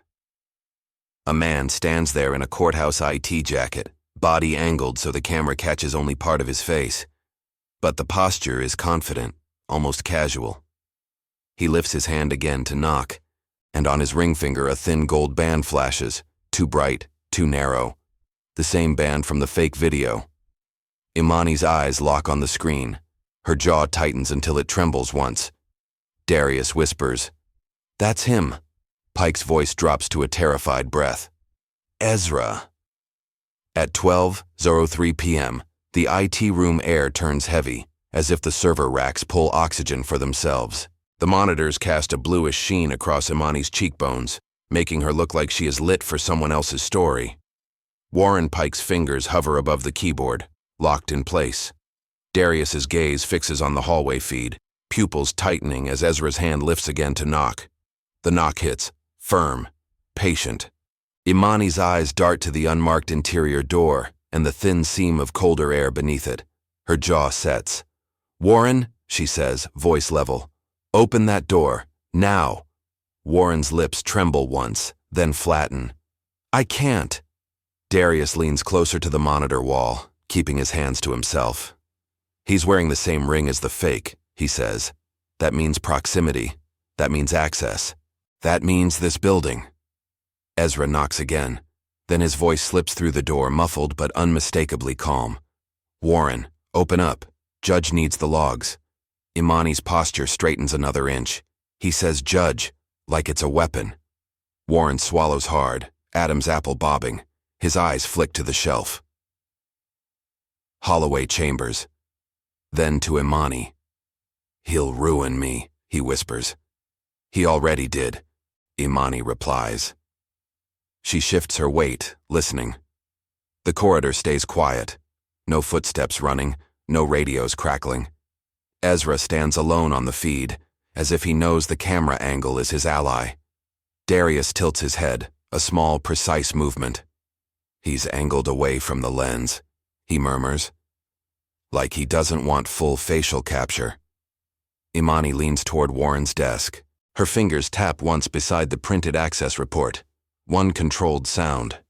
A man stands there in a courthouse IT jacket, body angled so the camera catches only part of his face. But the posture is confident, almost casual. He lifts his hand again to knock, and on his ring finger a thin gold band flashes, too bright, too narrow. The same band from the fake video. Imani's eyes lock on the screen. Her jaw tightens until it trembles once. Darius whispers, "That's him." Pike's voice drops to a terrified breath. Ezra. At 12:03 p.m., the IT room air turns heavy, as if the server racks pull oxygen for themselves. The monitors cast a bluish sheen across Imani's cheekbones, making her look like she is lit for someone else's story. Warren Pike's fingers hover above the keyboard, locked in place. Darius's gaze fixes on the hallway feed, pupils tightening as Ezra's hand lifts again to knock. The knock hits, firm, patient. Imani's eyes dart to the unmarked interior door and the thin seam of colder air beneath it. Her jaw sets. "Warren," she says, voice level. "Open that door, now." Warren's lips tremble once, then flatten. "I can't." Darius leans closer to the monitor wall, keeping his hands to himself. "He's wearing the same ring as the fake," he says. "That means proximity. That means access. That means this building." Ezra knocks again. Then his voice slips through the door, muffled but unmistakably calm. "Warren, open up. Judge needs the logs." Imani's posture straightens another inch. He says judge, like it's a weapon. Warren swallows hard, Adam's apple bobbing. His eyes flick to the shelf. Holloway chambers. Then to Imani. "He'll ruin me," he whispers. "He already did," Imani replies. She shifts her weight, listening. The corridor stays quiet. No footsteps running, no radios crackling. Ezra stands alone on the feed, as if he knows the camera angle is his ally. Darius tilts his head, a small, precise movement. "He's angled away from the lens," he murmurs. Like he doesn't want full facial capture. Imani leans toward Warren's desk. Her fingers tap once beside the printed access report. One controlled sound.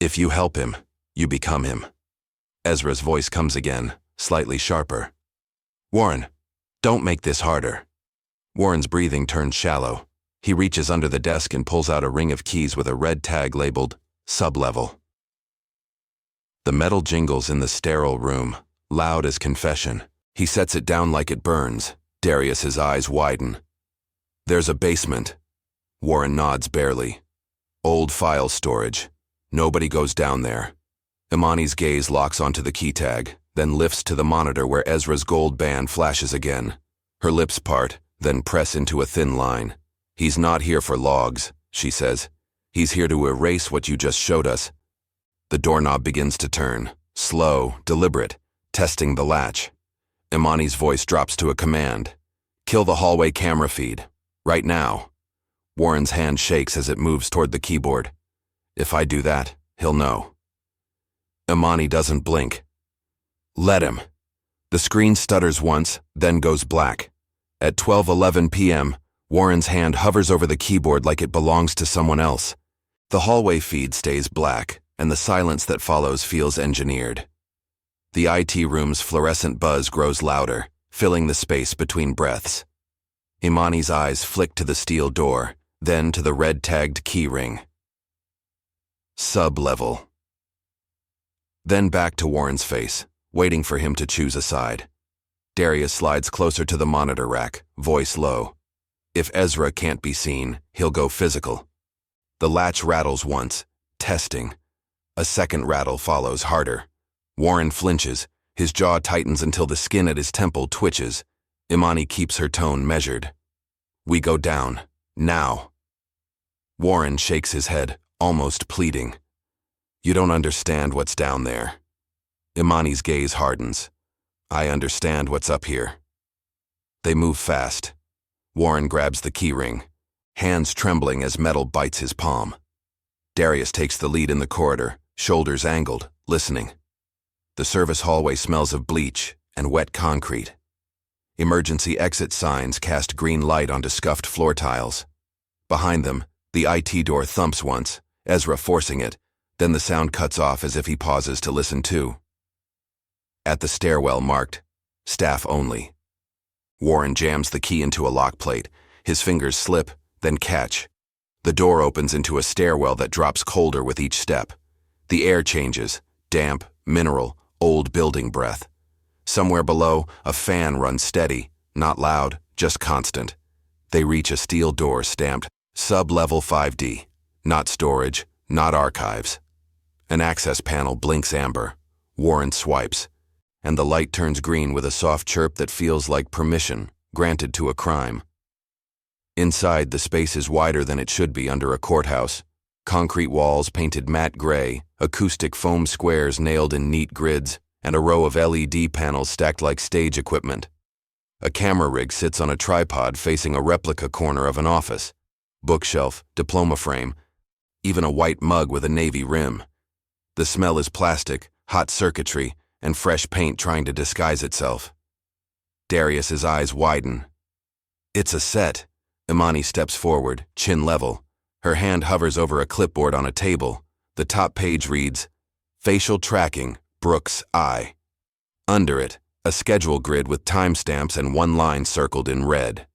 "If you help him, you become him." Ezra's voice comes again, slightly sharper. "Warren, don't make this harder." Warren's breathing turns shallow. He reaches under the desk and pulls out a ring of keys with a red tag labeled Sublevel. The metal jingles in the sterile room, loud as confession. He sets it down like it burns. Darius's eyes widen. "There's a basement." Warren nods barely. "Old file storage. Nobody goes down there." Imani's gaze locks onto the key tag, then lifts to the monitor where Ezra's gold band flashes again. Her lips part, then press into a thin line. "He's not here for logs," she says. "He's here to erase what you just showed us." The doorknob begins to turn, slow, deliberate, testing the latch. Imani's voice drops to a command. "Kill the hallway camera feed. Right now." Warren's hand shakes as it moves toward the keyboard. "If I do that, he'll know." Imani doesn't blink. "Let him." The screen stutters once, then goes black. At 12:11 p.m., Warren's hand hovers over the keyboard like it belongs to someone else. The hallway feed stays black, and the silence that follows feels engineered. The IT room's fluorescent buzz grows louder, filling the space between breaths. Imani's eyes flick to the steel door, then to the red-tagged key ring. Sublevel. Then back to Warren's face, waiting for him to choose a side. Darius slides closer to the monitor rack, voice low. If Ezra can't be seen, he'll go physical. The latch rattles once, testing. A second rattle follows, harder. Warren flinches, his jaw tightens until the skin at his temple twitches. Imani keeps her tone measured. "We go down, now." Warren shakes his head, almost pleading. "You don't understand what's down there." Imani's gaze hardens. "I understand what's up here." They move fast. Warren grabs the keyring, hands trembling as metal bites his palm. Darius takes the lead in the corridor, shoulders angled, listening. The service hallway smells of bleach and wet concrete. Emergency exit signs cast green light onto scuffed floor tiles. Behind them, the IT door thumps once, Ezra forcing it, then the sound cuts off as if he pauses to listen too. At the stairwell marked, "Staff only." Warren jams the key into a lock plate. His fingers slip, then catch. The door opens into a stairwell that drops colder with each step. The air changes, damp, mineral, old building breath. Somewhere below, a fan runs steady, not loud, just constant. They reach a steel door stamped Sub-level 5D. Not storage, not archives. An access panel blinks amber. Warren swipes, and the light turns green with a soft chirp that feels like permission granted to a crime. Inside, the space is wider than it should be under a courthouse. Concrete walls painted matte gray, acoustic foam squares nailed in neat grids, and a row of LED panels stacked like stage equipment. A camera rig sits on a tripod facing a replica corner of an office. Bookshelf, diploma frame, even a white mug with a navy rim. The smell is plastic, hot circuitry, and fresh paint trying to disguise itself. Darius's eyes widen. It's a set. Imani steps forward, chin level. Her hand hovers over a clipboard on a table. The top page reads, Facial Tracking, Brooks I. Under it, a schedule grid with timestamps and one line circled in red.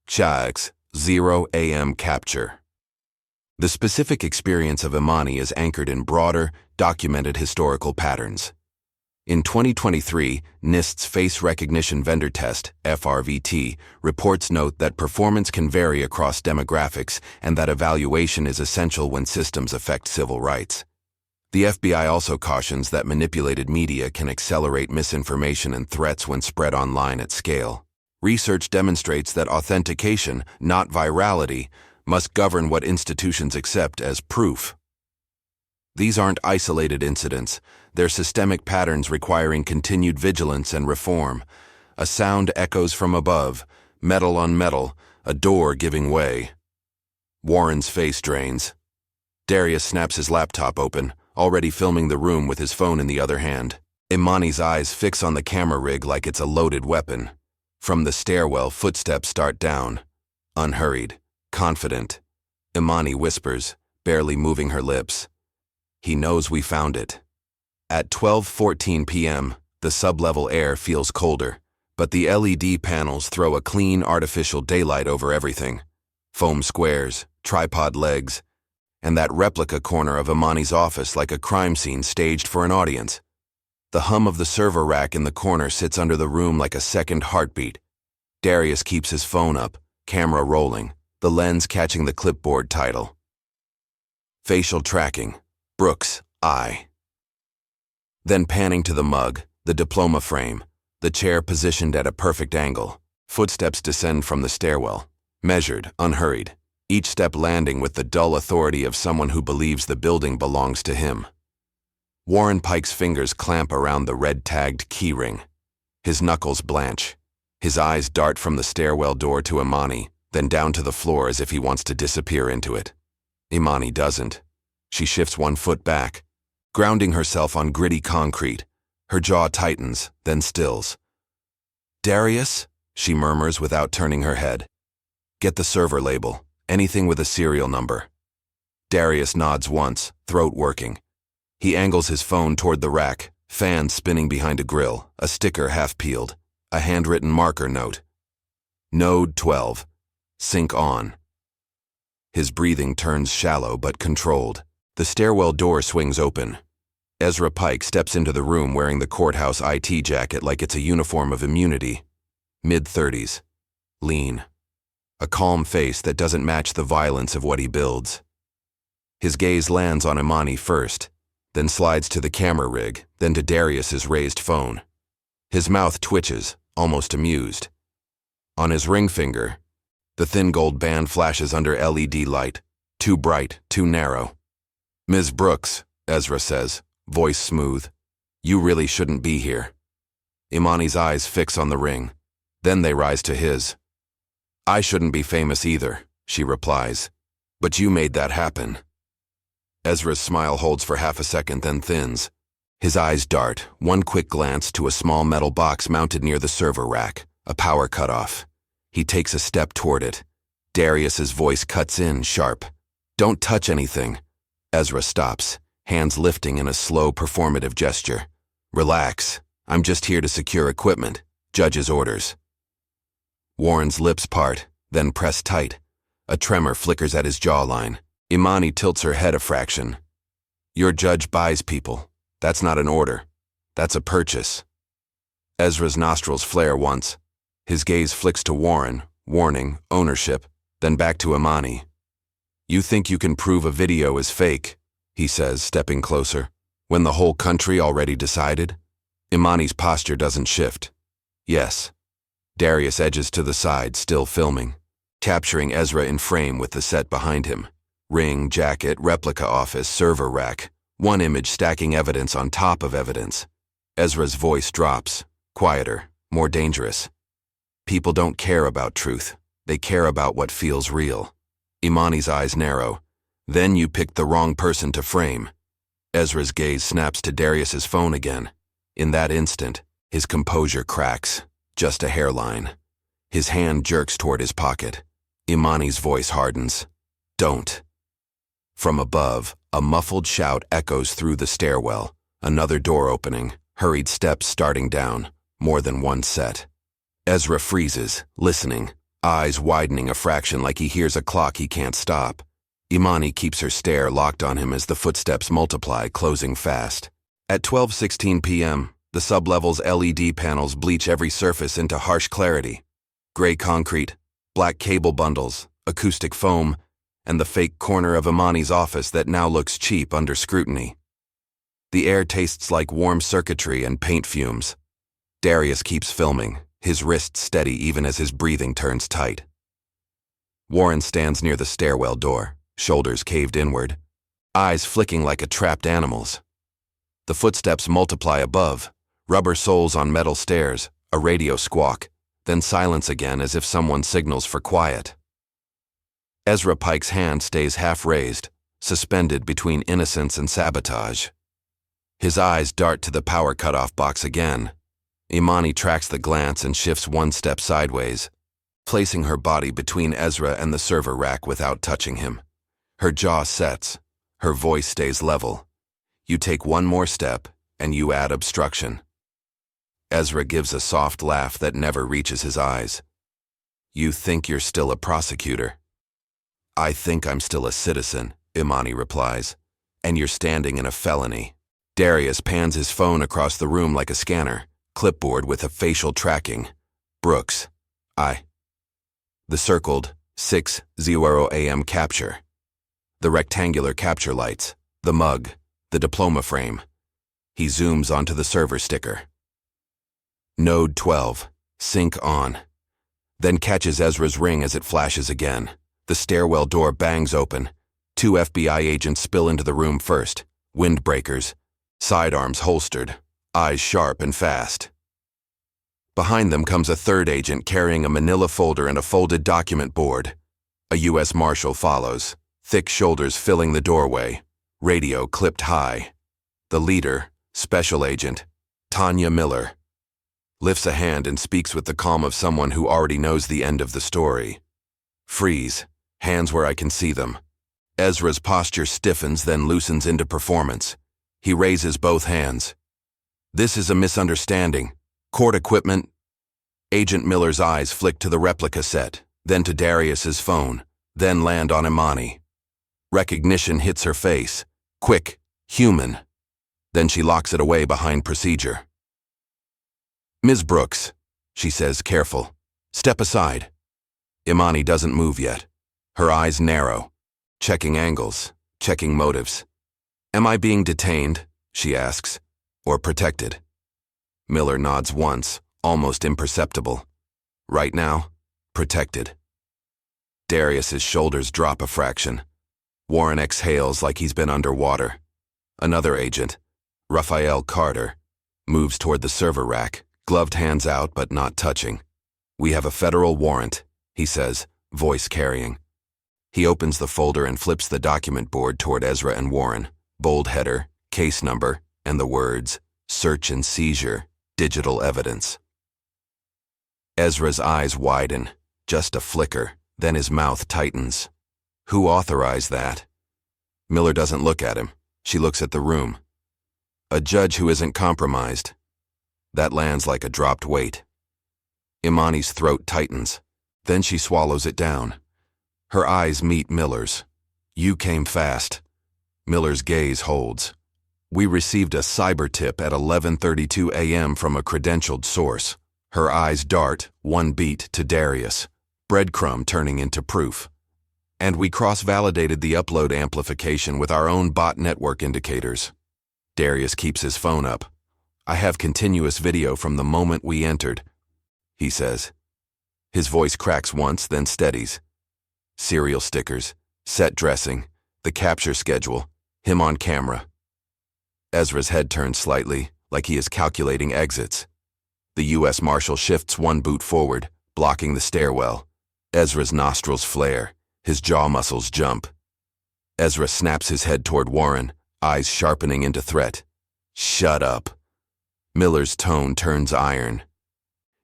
Chags, 0 a.m. capture. The specific experience of Imani is anchored in broader, documented historical patterns. In 2023, NIST's Face Recognition Vendor Test, FRVT, reports note that performance can vary across demographics and that evaluation is essential when systems affect civil rights. The FBI also cautions that manipulated media can accelerate misinformation and threats when spread online at scale. Research demonstrates that authentication, not virality, must govern what institutions accept as proof. These aren't isolated incidents. They're systemic patterns requiring continued vigilance and reform. A sound echoes from above, metal on metal, a door giving way. Warren's face drains. Darius snaps his laptop open, already filming the room with his phone in the other hand. Imani's eyes fix on the camera rig like it's a loaded weapon. From the stairwell, footsteps start down. Unhurried, confident. Imani whispers, barely moving her lips. He knows we found it. At 12:14 p.m., the sublevel air feels colder, but the LED panels throw a clean, artificial daylight over everything. Foam squares, tripod legs, and that replica corner of Imani's office like a crime scene staged for an audience. The hum of the server rack in the corner sits under the room like a second heartbeat. Darius keeps his phone up, camera rolling, the lens catching the clipboard title. Facial Tracking, Brooks I. Then panning to the mug, the diploma frame, the chair positioned at a perfect angle. Footsteps descend from the stairwell, measured, unhurried, each step landing with the dull authority of someone who believes the building belongs to him. Warren Pike's fingers clamp around the red-tagged keyring. His knuckles blanch. His eyes dart from the stairwell door to Imani, then down to the floor as if he wants to disappear into it. Imani doesn't. She shifts one foot back, grounding herself on gritty concrete. Her jaw tightens, then stills. Darius, she murmurs without turning her head. Get the server label, anything with a serial number. Darius nods once, throat working. He angles his phone toward the rack, fan spinning behind a grill, a sticker half peeled, a handwritten marker note. Node 12. Sync on. His breathing turns shallow but controlled. The stairwell door swings open. Ezra Pike steps into the room wearing the courthouse IT jacket like it's a uniform of immunity. Mid-30s. Lean. A calm face that doesn't match the violence of what he builds. His gaze lands on Imani first, then slides to the camera rig, then to Darius's raised phone. His mouth twitches, almost amused. On his ring finger, the thin gold band flashes under LED light, too bright, too narrow. Ms. Brooks, Ezra says, voice smooth, you really shouldn't be here. Imani's eyes fix on the ring. Then they rise to his. I shouldn't be famous either, she replies. But you made that happen. Ezra's smile holds for half a second, then thins. His eyes dart, one quick glance to a small metal box mounted near the server rack, a power cutoff. He takes a step toward it. Darius's voice cuts in, sharp. Don't touch anything. Ezra stops, hands lifting in a slow, performative gesture. Relax. I'm just here to secure equipment. Judge's orders. Warren's lips part, then press tight. A tremor flickers at his jawline. Imani tilts her head a fraction. Your judge buys people. That's not an order. That's a purchase. Ezra's nostrils flare once. His gaze flicks to Warren, warning, ownership, Then back to Imani. "You think you can prove a video is fake," he says, stepping closer, "when the whole country already decided?" Imani's posture doesn't shift. "Yes." Darius edges to the side, still filming, capturing Ezra in frame with the set behind him. Ring, jacket, replica office, server rack. One image stacking evidence on top of evidence. Ezra's voice drops, quieter, more dangerous. "People don't care about truth. They care about what feels real." Imani's eyes narrow. "Then you picked the wrong person to frame." Ezra's gaze snaps to Darius's phone again. In that instant, his composure cracks, just a hairline. His hand jerks toward his pocket. Imani's voice hardens. "Don't." From above, a muffled shout echoes through the stairwell, another door opening, hurried steps starting down, more than one set. Ezra freezes, listening, eyes widening a fraction like he hears a clock he can't stop. Imani keeps her stare locked on him as the footsteps multiply, closing fast. At 12:16 p.m., the sublevel's LED panels bleach every surface into harsh clarity. Gray concrete, black cable bundles, acoustic foam, and the fake corner of Imani's office that now looks cheap under scrutiny. The air tastes like warm circuitry and paint fumes. Darius keeps filming, his wrists steady even as his breathing turns tight. Warren stands near the stairwell door, shoulders caved inward, eyes flicking like a trapped animal's. The footsteps multiply above, rubber soles on metal stairs, a radio squawk, then silence again as if someone signals for quiet. Ezra Pike's hand stays half-raised, suspended between innocence and sabotage. His eyes dart to the power cutoff box again. Imani tracks the glance and shifts one step sideways, placing her body between Ezra and the server rack without touching him. Her jaw sets, her voice stays level. "You take one more step, and you add obstruction." Ezra gives a soft laugh that never reaches his eyes. "You think you're still a prosecutor?" "I think I'm still a citizen," Imani replies. "And you're standing in a felony." Darius pans his phone across the room like a scanner, clipboard with a facial tracking. "Brooks, I." The circled 6:00 a.m. capture. The rectangular capture lights, the mug, the diploma frame. He zooms onto the server sticker. Node 12, sync on. Then catches Ezra's ring as it flashes again. The stairwell door bangs open. 2 FBI agents spill into the room first, windbreakers, sidearms holstered, eyes sharp and fast. Behind them comes a third agent carrying a manila folder and a folded document board. A U.S. Marshal follows, thick shoulders filling the doorway, radio clipped high. The leader, Special Agent Tanya Miller, lifts a hand and speaks with the calm of someone who already knows the end of the story. "Freeze, hands where I can see them." Ezra's posture stiffens, then loosens into performance. He raises both hands. "This is a misunderstanding. Court equipment." Agent Miller's eyes flick to the replica set, then to Darius's phone, then land on Imani. Recognition hits her face. Quick, human. Then she locks it away behind procedure. "Ms. Brooks," she says, careful. "Step aside." Imani doesn't move yet. Her eyes narrow, checking angles, checking motives. "Am I being detained?" she asks. "Or protected?" Miller nods once, almost imperceptible. "Right now, protected." Darius's shoulders drop a fraction. Warren exhales like he's been underwater. Another agent, Raphael Carter, moves toward the server rack, gloved hands out but not touching. "We have a federal warrant," he says, voice carrying. He opens the folder and flips the document board toward Ezra and Warren, bold header, case number, and the words, "Search and seizure, digital evidence." Ezra's eyes widen, just a flicker, then his mouth tightens. Who authorized that? Miller doesn't look at him. She looks at the room. A judge who isn't compromised. That lands like a dropped weight. Imani's throat tightens. Then she swallows it down. Her eyes meet Miller's. "You came fast." Miller's gaze holds. "We received a cyber tip at 11:32 a.m. from a credentialed source." Her eyes dart, one beat, to Darius. Breadcrumb turning into proof. And we cross-validated the upload amplification with our own bot network indicators. Darius keeps his phone up. I have continuous video from the moment we entered, he says. His voice cracks once, then steadies. Serial stickers, set dressing, the capture schedule, him on camera. Ezra's head turns slightly, like he is calculating exits. The U.S. Marshal shifts one boot forward, blocking the stairwell. Ezra's nostrils flare, his jaw muscles jump. Ezra snaps his head toward Warren, eyes sharpening into threat. Shut up. Miller's tone turns iron.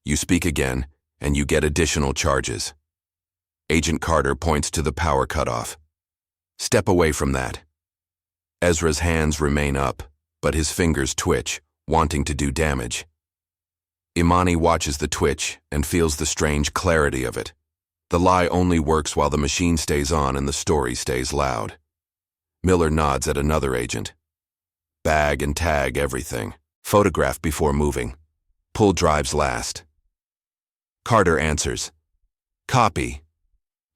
You speak again, and you get additional charges. Agent Carter points to the power cutoff. Step away from that. Ezra's hands remain up, but his fingers twitch, wanting to do damage. Imani watches the twitch and feels the strange clarity of it. The lie only works while the machine stays on and the story stays loud. Miller nods at another agent. Bag and tag everything. Photograph before moving. Pull drives last. Carter answers. Copy.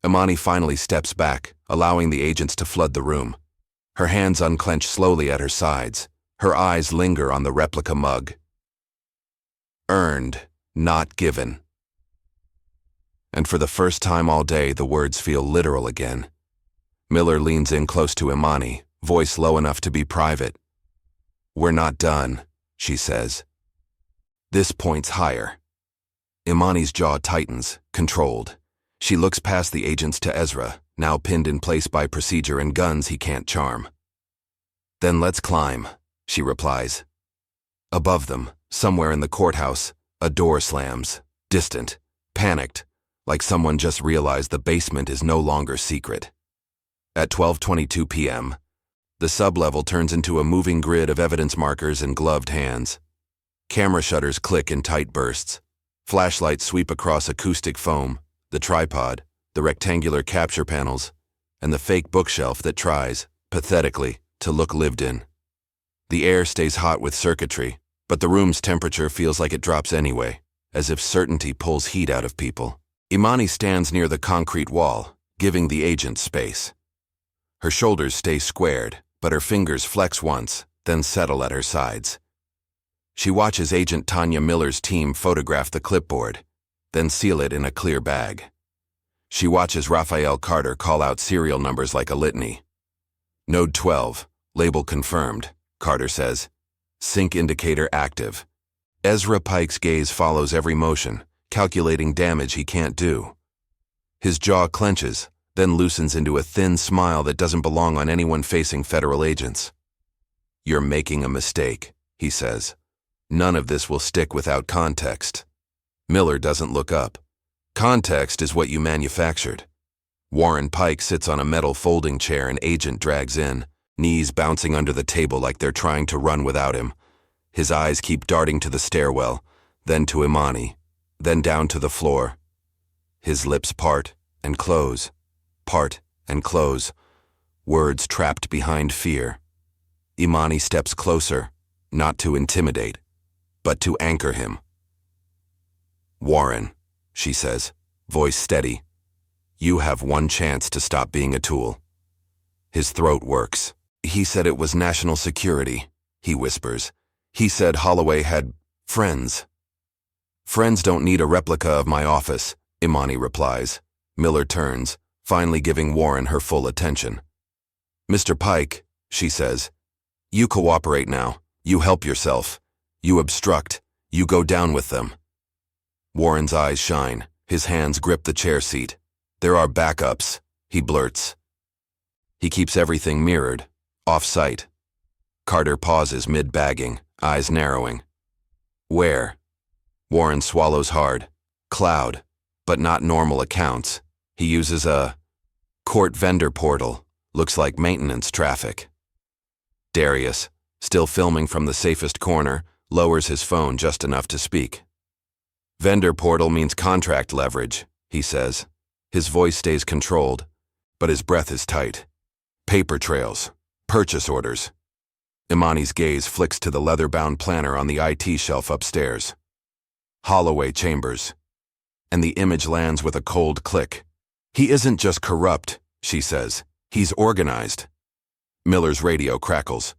Imani finally steps back, allowing the agents to flood the room. Her hands unclench slowly at her sides. Her eyes linger on the replica mug. Earned, not given. And for the first time all day, the words feel literal again. Miller leans in close to Imani, voice low enough to be private. We're not done, she says. This points higher. Imani's jaw tightens, controlled. She looks past the agents to Ezra, now pinned in place by procedure and guns he can't charm. Then let's climb, she replies. Above them, somewhere in the courthouse, a door slams, distant, panicked, like someone just realized the basement is no longer secret. At 12:22 p.m., the sublevel turns into a moving grid of evidence markers and gloved hands. Camera shutters click in tight bursts. Flashlights sweep across acoustic foam, the tripod, the rectangular capture panels, and the fake bookshelf that tries, pathetically, to look lived in. The air stays hot with circuitry, but the room's temperature feels like it drops anyway, as if certainty pulls heat out of people. Imani stands near the concrete wall, giving the agent space. Her shoulders stay squared, but her fingers flex once, then settle at her sides. She watches Agent Tanya Miller's team photograph the clipboard, then seal it in a clear bag. She watches Raphael Carter call out serial numbers like a litany. Node 12, label confirmed, Carter says. Sync indicator active. Ezra Pike's gaze follows every motion, calculating damage he can't do. His jaw clenches, then loosens into a thin smile that doesn't belong on anyone facing federal agents. You're making a mistake, he says. None of this will stick without context. Miller doesn't look up. Context is what you manufactured. Warren Pike sits on a metal folding chair an agent drags in, knees bouncing under the table like they're trying to run without him. His eyes keep darting to the stairwell, then to Imani, then down to the floor. His lips part and close, words trapped behind fear. Imani steps closer, not to intimidate, but to anchor him. Warren, she says, voice steady. You have one chance to stop being a tool. His throat works. He said it was national security, he whispers. He said Holloway had friends. Friends don't need a replica of my office, Imani replies. Miller turns, finally giving Warren her full attention. Mr. Pike, she says, you cooperate now. You help yourself. You obstruct. You go down with them. Warren's eyes shine. His hands grip the chair seat. There are backups, he blurts. He keeps everything mirrored, off-site. Carter pauses mid-bagging, eyes narrowing. Where? Warren swallows hard. Cloud, but not normal accounts. He uses a court vendor portal. Looks like maintenance traffic. Darius, still filming from the safest corner, lowers his phone just enough to speak. Vendor portal means contract leverage, he says. His voice stays controlled, but his breath is tight. Paper trails, purchase orders. Imani's gaze flicks to the leather-bound planner on the IT shelf upstairs. Holloway Chambers. And the image lands with a cold click. He isn't just corrupt, she says. He's organized. Miller's radio crackles.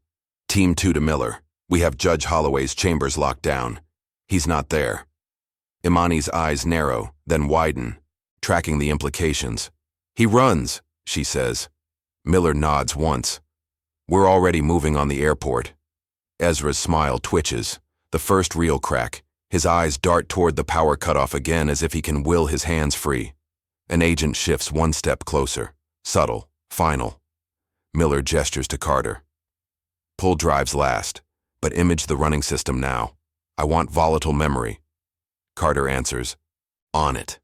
Team 2 to Miller. We have Judge Holloway's chambers locked down. He's not there. Imani's eyes narrow, then widen, tracking the implications. He runs, she says. Miller nods once. We're already moving on the airport. Ezra's smile twitches, the first real crack. His eyes dart toward the power cutoff again as if he can will his hands free. An agent shifts one step closer, subtle, final. Miller gestures to Carter. Pull drives last, but image the running system now. I want volatile memory. Carter answers, on it.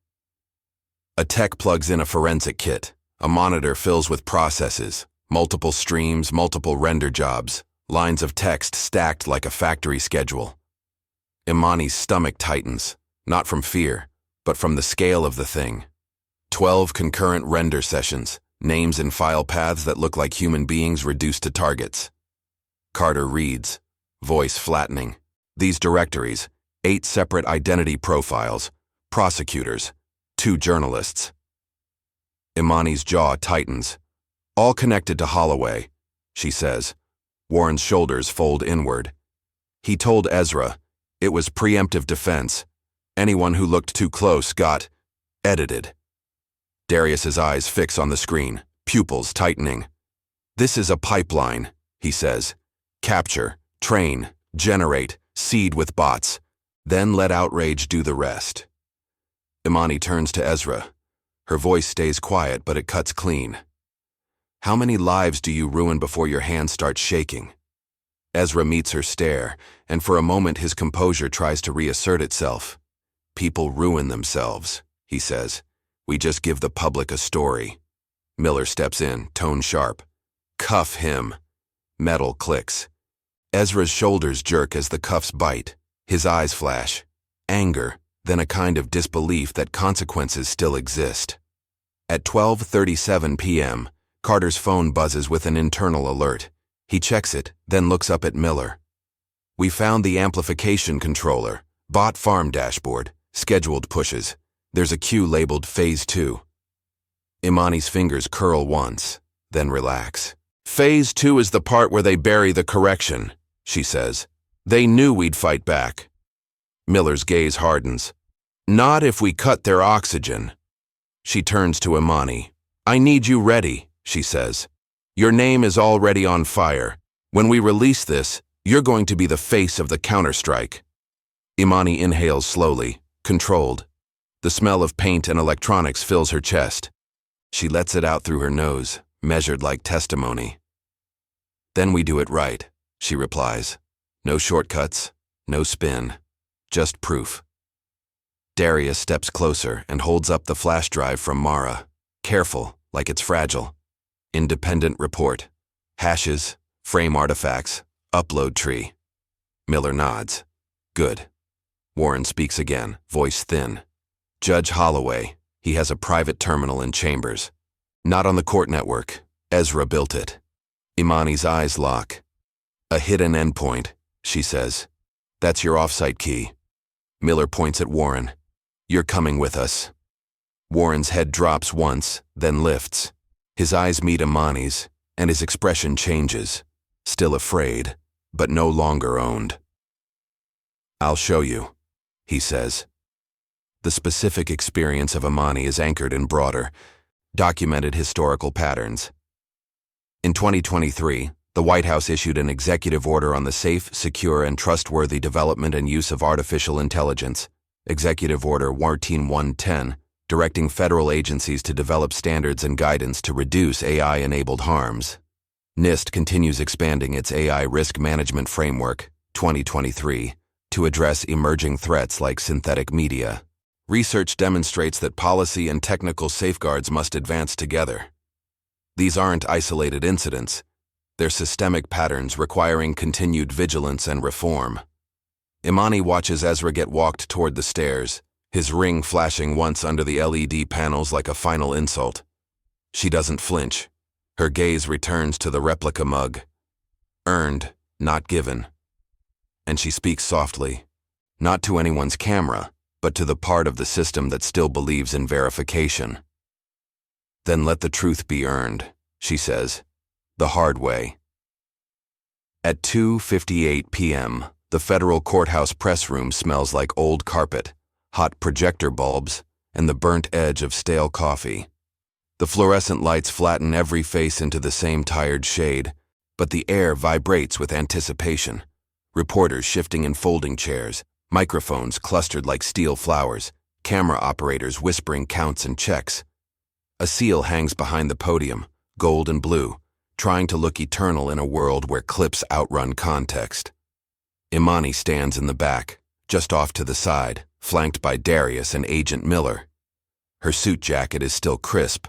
A tech plugs in a forensic kit. A monitor fills with processes, multiple streams, multiple render jobs, lines of text stacked like a factory schedule. Imani's stomach tightens, not from fear, but from the scale of the thing. 12 concurrent render sessions, names in file paths that look like human beings reduced to targets. Carter reads, voice flattening. These directories, 8 separate identity profiles, prosecutors, 2 journalists. Imani's jaw tightens. All connected to Holloway, she says. Warren's shoulders fold inward. He told Ezra, it was preemptive defense. Anyone who looked too close got edited. Darius's eyes fix on the screen, pupils tightening. This is a pipeline, he says. Capture, train, generate, seed with bots, then let outrage do the rest. Imani turns to Ezra. Her voice stays quiet, but it cuts clean. How many lives do you ruin before your hands start shaking? Ezra meets her stare, and for a moment his composure tries to reassert itself. People ruin themselves, he says. We just give the public a story. Miller steps in, tone sharp. Cuff him. Metal clicks. Ezra's shoulders jerk as the cuffs bite. His eyes flash. Anger, then a kind of disbelief that consequences still exist. At 12:37 p.m., Carter's phone buzzes with an internal alert. He checks it, then looks up at Miller. We found the amplification controller, bot farm dashboard, scheduled pushes. There's a cue labeled Phase 2. Imani's fingers curl once, then relax. Phase 2 is the part where they bury the correction, she says. They knew we'd fight back. Miller's gaze hardens. Not if we cut their oxygen. She turns to Imani. I need you ready, she says. Your name is already on fire. When we release this, you're going to be the face of the counterstrike. Imani inhales slowly, controlled. The smell of paint and electronics fills her chest. She lets it out through her nose, measured like testimony. Then we do it right, she replies. No shortcuts, no spin, just proof. Darius steps closer and holds up the flash drive from Mara, careful, like it's fragile. Independent report. Hashes, frame artifacts, upload tree. Miller nods. Good. Warren speaks again, voice thin. Judge Holloway. He has a private terminal in Chambers. Not on the court network. Ezra built it. Imani's eyes lock. A hidden endpoint, she says. That's your offsite key. Miller points at Warren. You're coming with us. Warren's head drops once, then lifts. His eyes meet Imani's, and his expression changes. Still afraid, but no longer owned. I'll show you, he says. The specific experience of Imani is anchored in broader, documented historical patterns. In 2023, the White House issued an executive order on the safe, secure, and trustworthy development and use of artificial intelligence, Executive Order 14110, directing federal agencies to develop standards and guidance to reduce AI-enabled harms. NIST continues expanding its AI Risk Management Framework, 2023, to address emerging threats like synthetic media. Research demonstrates that policy and technical safeguards must advance together. These aren't isolated incidents. They're systemic patterns requiring continued vigilance and reform. Imani watches Ezra get walked toward the stairs, his ring flashing once under the LED panels like a final insult. She doesn't flinch. Her gaze returns to the replica mug. Earned, not given. And she speaks softly, not to anyone's camera, but to the part of the system that still believes in verification. Then let the truth be earned, she says, the hard way. At 2:58 p.m., the federal courthouse press room smells like old carpet, hot projector bulbs, and the burnt edge of stale coffee. The fluorescent lights flatten every face into the same tired shade, but the air vibrates with anticipation. Reporters shifting in folding chairs, microphones clustered like steel flowers, camera operators whispering counts and checks. A seal hangs behind the podium, gold and blue, trying to look eternal in a world where clips outrun context. Imani stands in the back, just off to the side, flanked by Darius and Agent Miller. Her suit jacket is still crisp,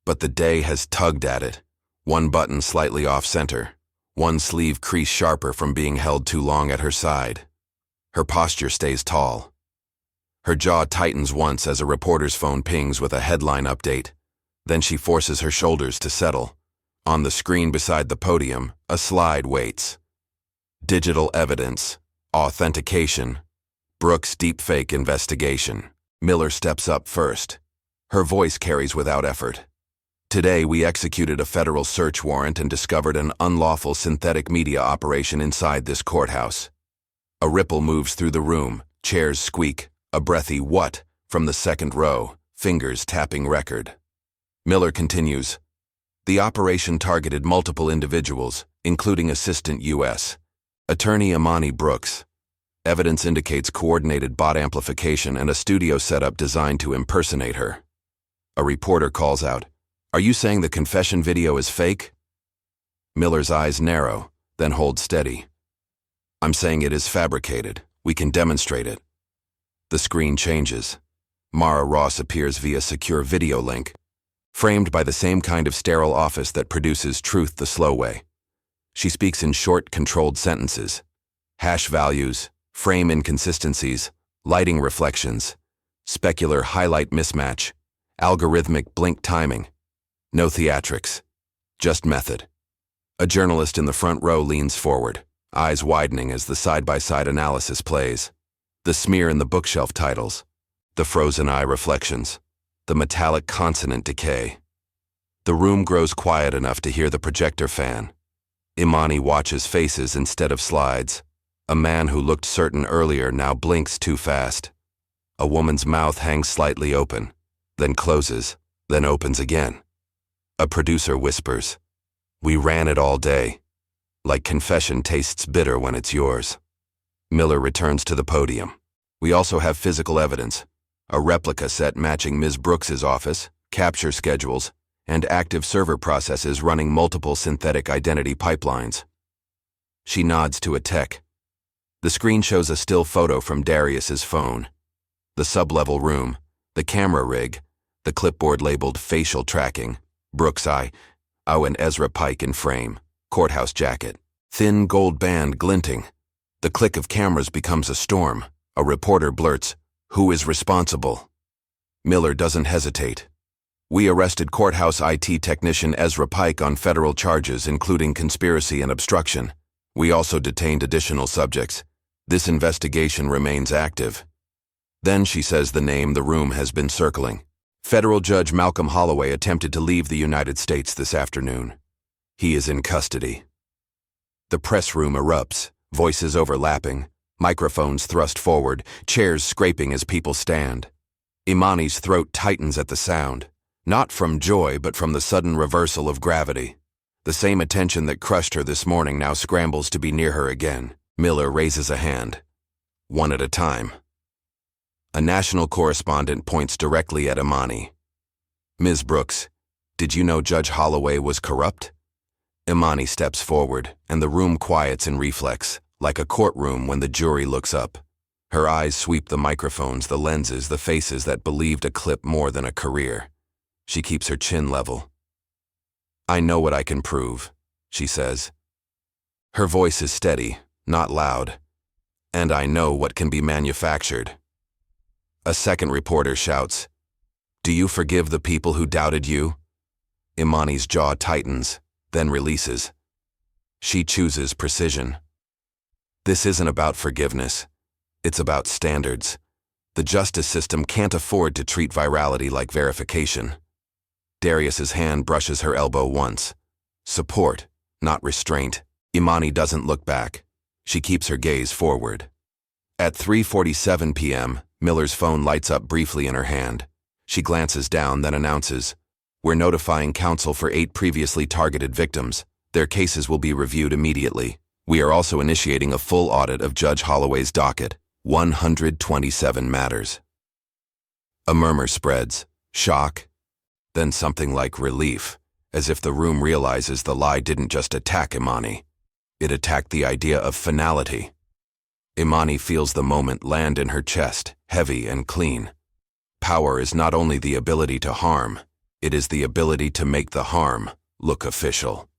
but the day has tugged at it, one button slightly off-center, one sleeve crease sharper from being held too long at her side. Her posture stays tall. Her jaw tightens once as a reporter's phone pings with a headline update. Then she forces her shoulders to settle. On the screen beside the podium, a slide waits. Digital evidence, authentication, Brooks' deepfake investigation. Miller steps up first. Her voice carries without effort. Today we executed a federal search warrant and discovered an unlawful synthetic media operation inside this courthouse. A ripple moves through the room, chairs squeak, a breathy "what" from the second row, fingers tapping record. Miller continues, the operation targeted multiple individuals, including Assistant U.S. Attorney Imani Brooks. Evidence indicates coordinated bot amplification and a studio setup designed to impersonate her. A reporter calls out, "Are you saying the confession video is fake?" Miller's eyes narrow, then hold steady. "I'm saying it is fabricated. We can demonstrate it." The screen changes. Mara Ross appears via secure video link, framed by the same kind of sterile office that produces truth the slow way. She speaks in short, controlled sentences. Hash values, frame inconsistencies, lighting reflections, specular highlight mismatch, algorithmic blink timing. No theatrics, just method. A journalist in the front row leans forward, eyes widening as the side-by-side analysis plays. The smear in the bookshelf titles, the frozen eye reflections, the metallic consonant decay. The room grows quiet enough to hear the projector fan. Imani watches faces instead of slides. A man who looked certain earlier now blinks too fast. A woman's mouth hangs slightly open, then closes, then opens again. A producer whispers, "We ran it all day. Like confession tastes bitter when it's yours." Miller returns to the podium. We also have physical evidence, a replica set matching Ms. Brooks's office, capture schedules, and active server processes running multiple synthetic identity pipelines. She nods to a tech. The screen shows a still photo from Darius's phone. The sublevel room, the camera rig, the clipboard labeled facial tracking, Brooks' eye, and Ezra Pike in frame, courthouse jacket, thin gold band glinting. The click of cameras becomes a storm. A reporter blurts, "Who is responsible?" Miller doesn't hesitate. "We arrested courthouse IT technician Ezra Pike on federal charges including conspiracy and obstruction. We also detained additional subjects. This investigation remains active." Then she says the name the room has been circling. Federal Judge Malcolm Holloway attempted to leave the United States this afternoon. He is in custody. The press room erupts, voices overlapping, microphones thrust forward, chairs scraping as people stand. Imani's throat tightens at the sound, not from joy but from the sudden reversal of gravity. The same attention that crushed her this morning now scrambles to be near her again. Miller raises a hand, one at a time. A national correspondent points directly at Imani. "Ms. Brooks, did you know Judge Holloway was corrupt?" Imani steps forward, and the room quiets in reflex, like a courtroom when the jury looks up. Her eyes sweep the microphones, the lenses, the faces that believed a clip more than a career. She keeps her chin level. "I know what I can prove," she says. Her voice is steady, not loud. "And I know what can be manufactured." A second reporter shouts, "Do you forgive the people who doubted you?" Imani's jaw tightens, then releases. She chooses precision. "This isn't about forgiveness. It's about standards. The justice system can't afford to treat virality like verification." Darius's hand brushes her elbow once. Support, not restraint. Imani doesn't look back. She keeps her gaze forward. At 3:47 p.m., Miller's phone lights up briefly in her hand. She glances down, then announces, "We're notifying counsel for 8 previously targeted victims. Their cases will be reviewed immediately. We are also initiating a full audit of Judge Holloway's docket, 127 matters." A murmur spreads, shock, then something like relief, as if the room realizes the lie didn't just attack Imani. It attacked the idea of finality. Imani feels the moment land in her chest, heavy and clean. Power is not only the ability to harm, it is the ability to make the harm look official.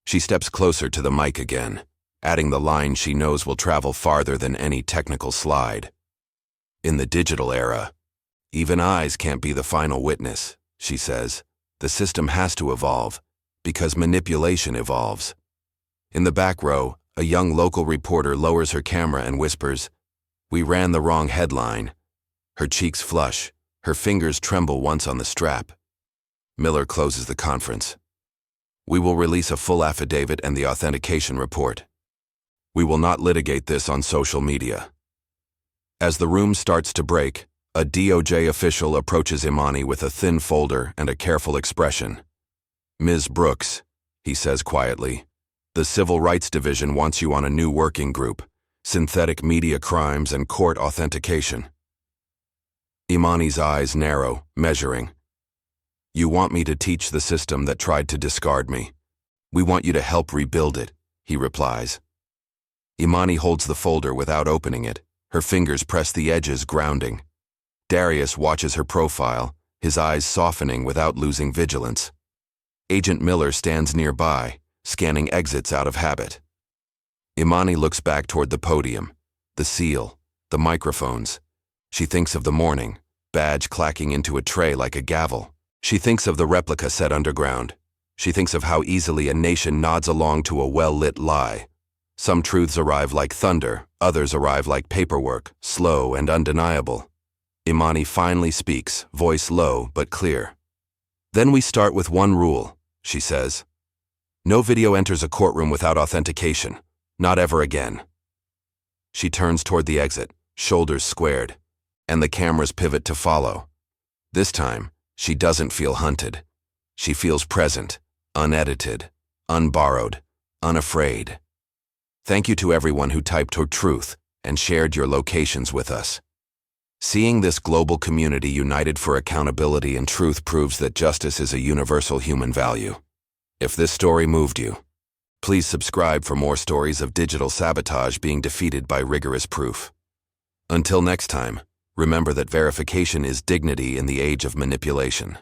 She steps closer to the mic again, adding the line she knows will travel farther than any technical slide. In the digital era, even eyes can't be the final witness, she says. The system has to evolve, because manipulation evolves. In the back row, a young local reporter lowers her camera and whispers, "We ran the wrong headline." Her cheeks flush, her fingers tremble once on the strap. Miller closes the conference. "We will release a full affidavit and the authentication report. We will not litigate this on social media." As the room starts to break, a DOJ official approaches Imani with a thin folder and a careful expression. "Ms. Brooks," he says quietly, "the Civil Rights Division wants you on a new working group, synthetic media crimes and court authentication." Imani's eyes narrow, measuring. "You want me to teach the system that tried to discard me. We want you to help rebuild it," he replies. Imani holds the folder without opening it. Her fingers press the edges, grounding. Darius watches her profile, his eyes softening without losing vigilance. Agent Miller stands nearby, scanning exits out of habit. Imani looks back toward the podium, the seal, the microphones. She thinks of the morning, badge clacking into a tray like a gavel. She thinks of the replica set underground. She thinks of how easily a nation nods along to a well-lit lie. Some truths arrive like thunder, others arrive like paperwork, slow and undeniable. Imani finally speaks, voice low but clear. "Then we start with one rule," she says. "No video enters a courtroom without authentication. Not ever again." She turns toward the exit, shoulders squared, and the cameras pivot to follow. This time, she doesn't feel hunted. She feels present, unedited, unborrowed, unafraid. Thank you to everyone who typed her truth and shared your locations with us. Seeing this global community united for accountability and truth proves that justice is a universal human value. If this story moved you, please subscribe for more stories of digital sabotage being defeated by rigorous proof. Until next time, remember that verification is dignity in the age of manipulation.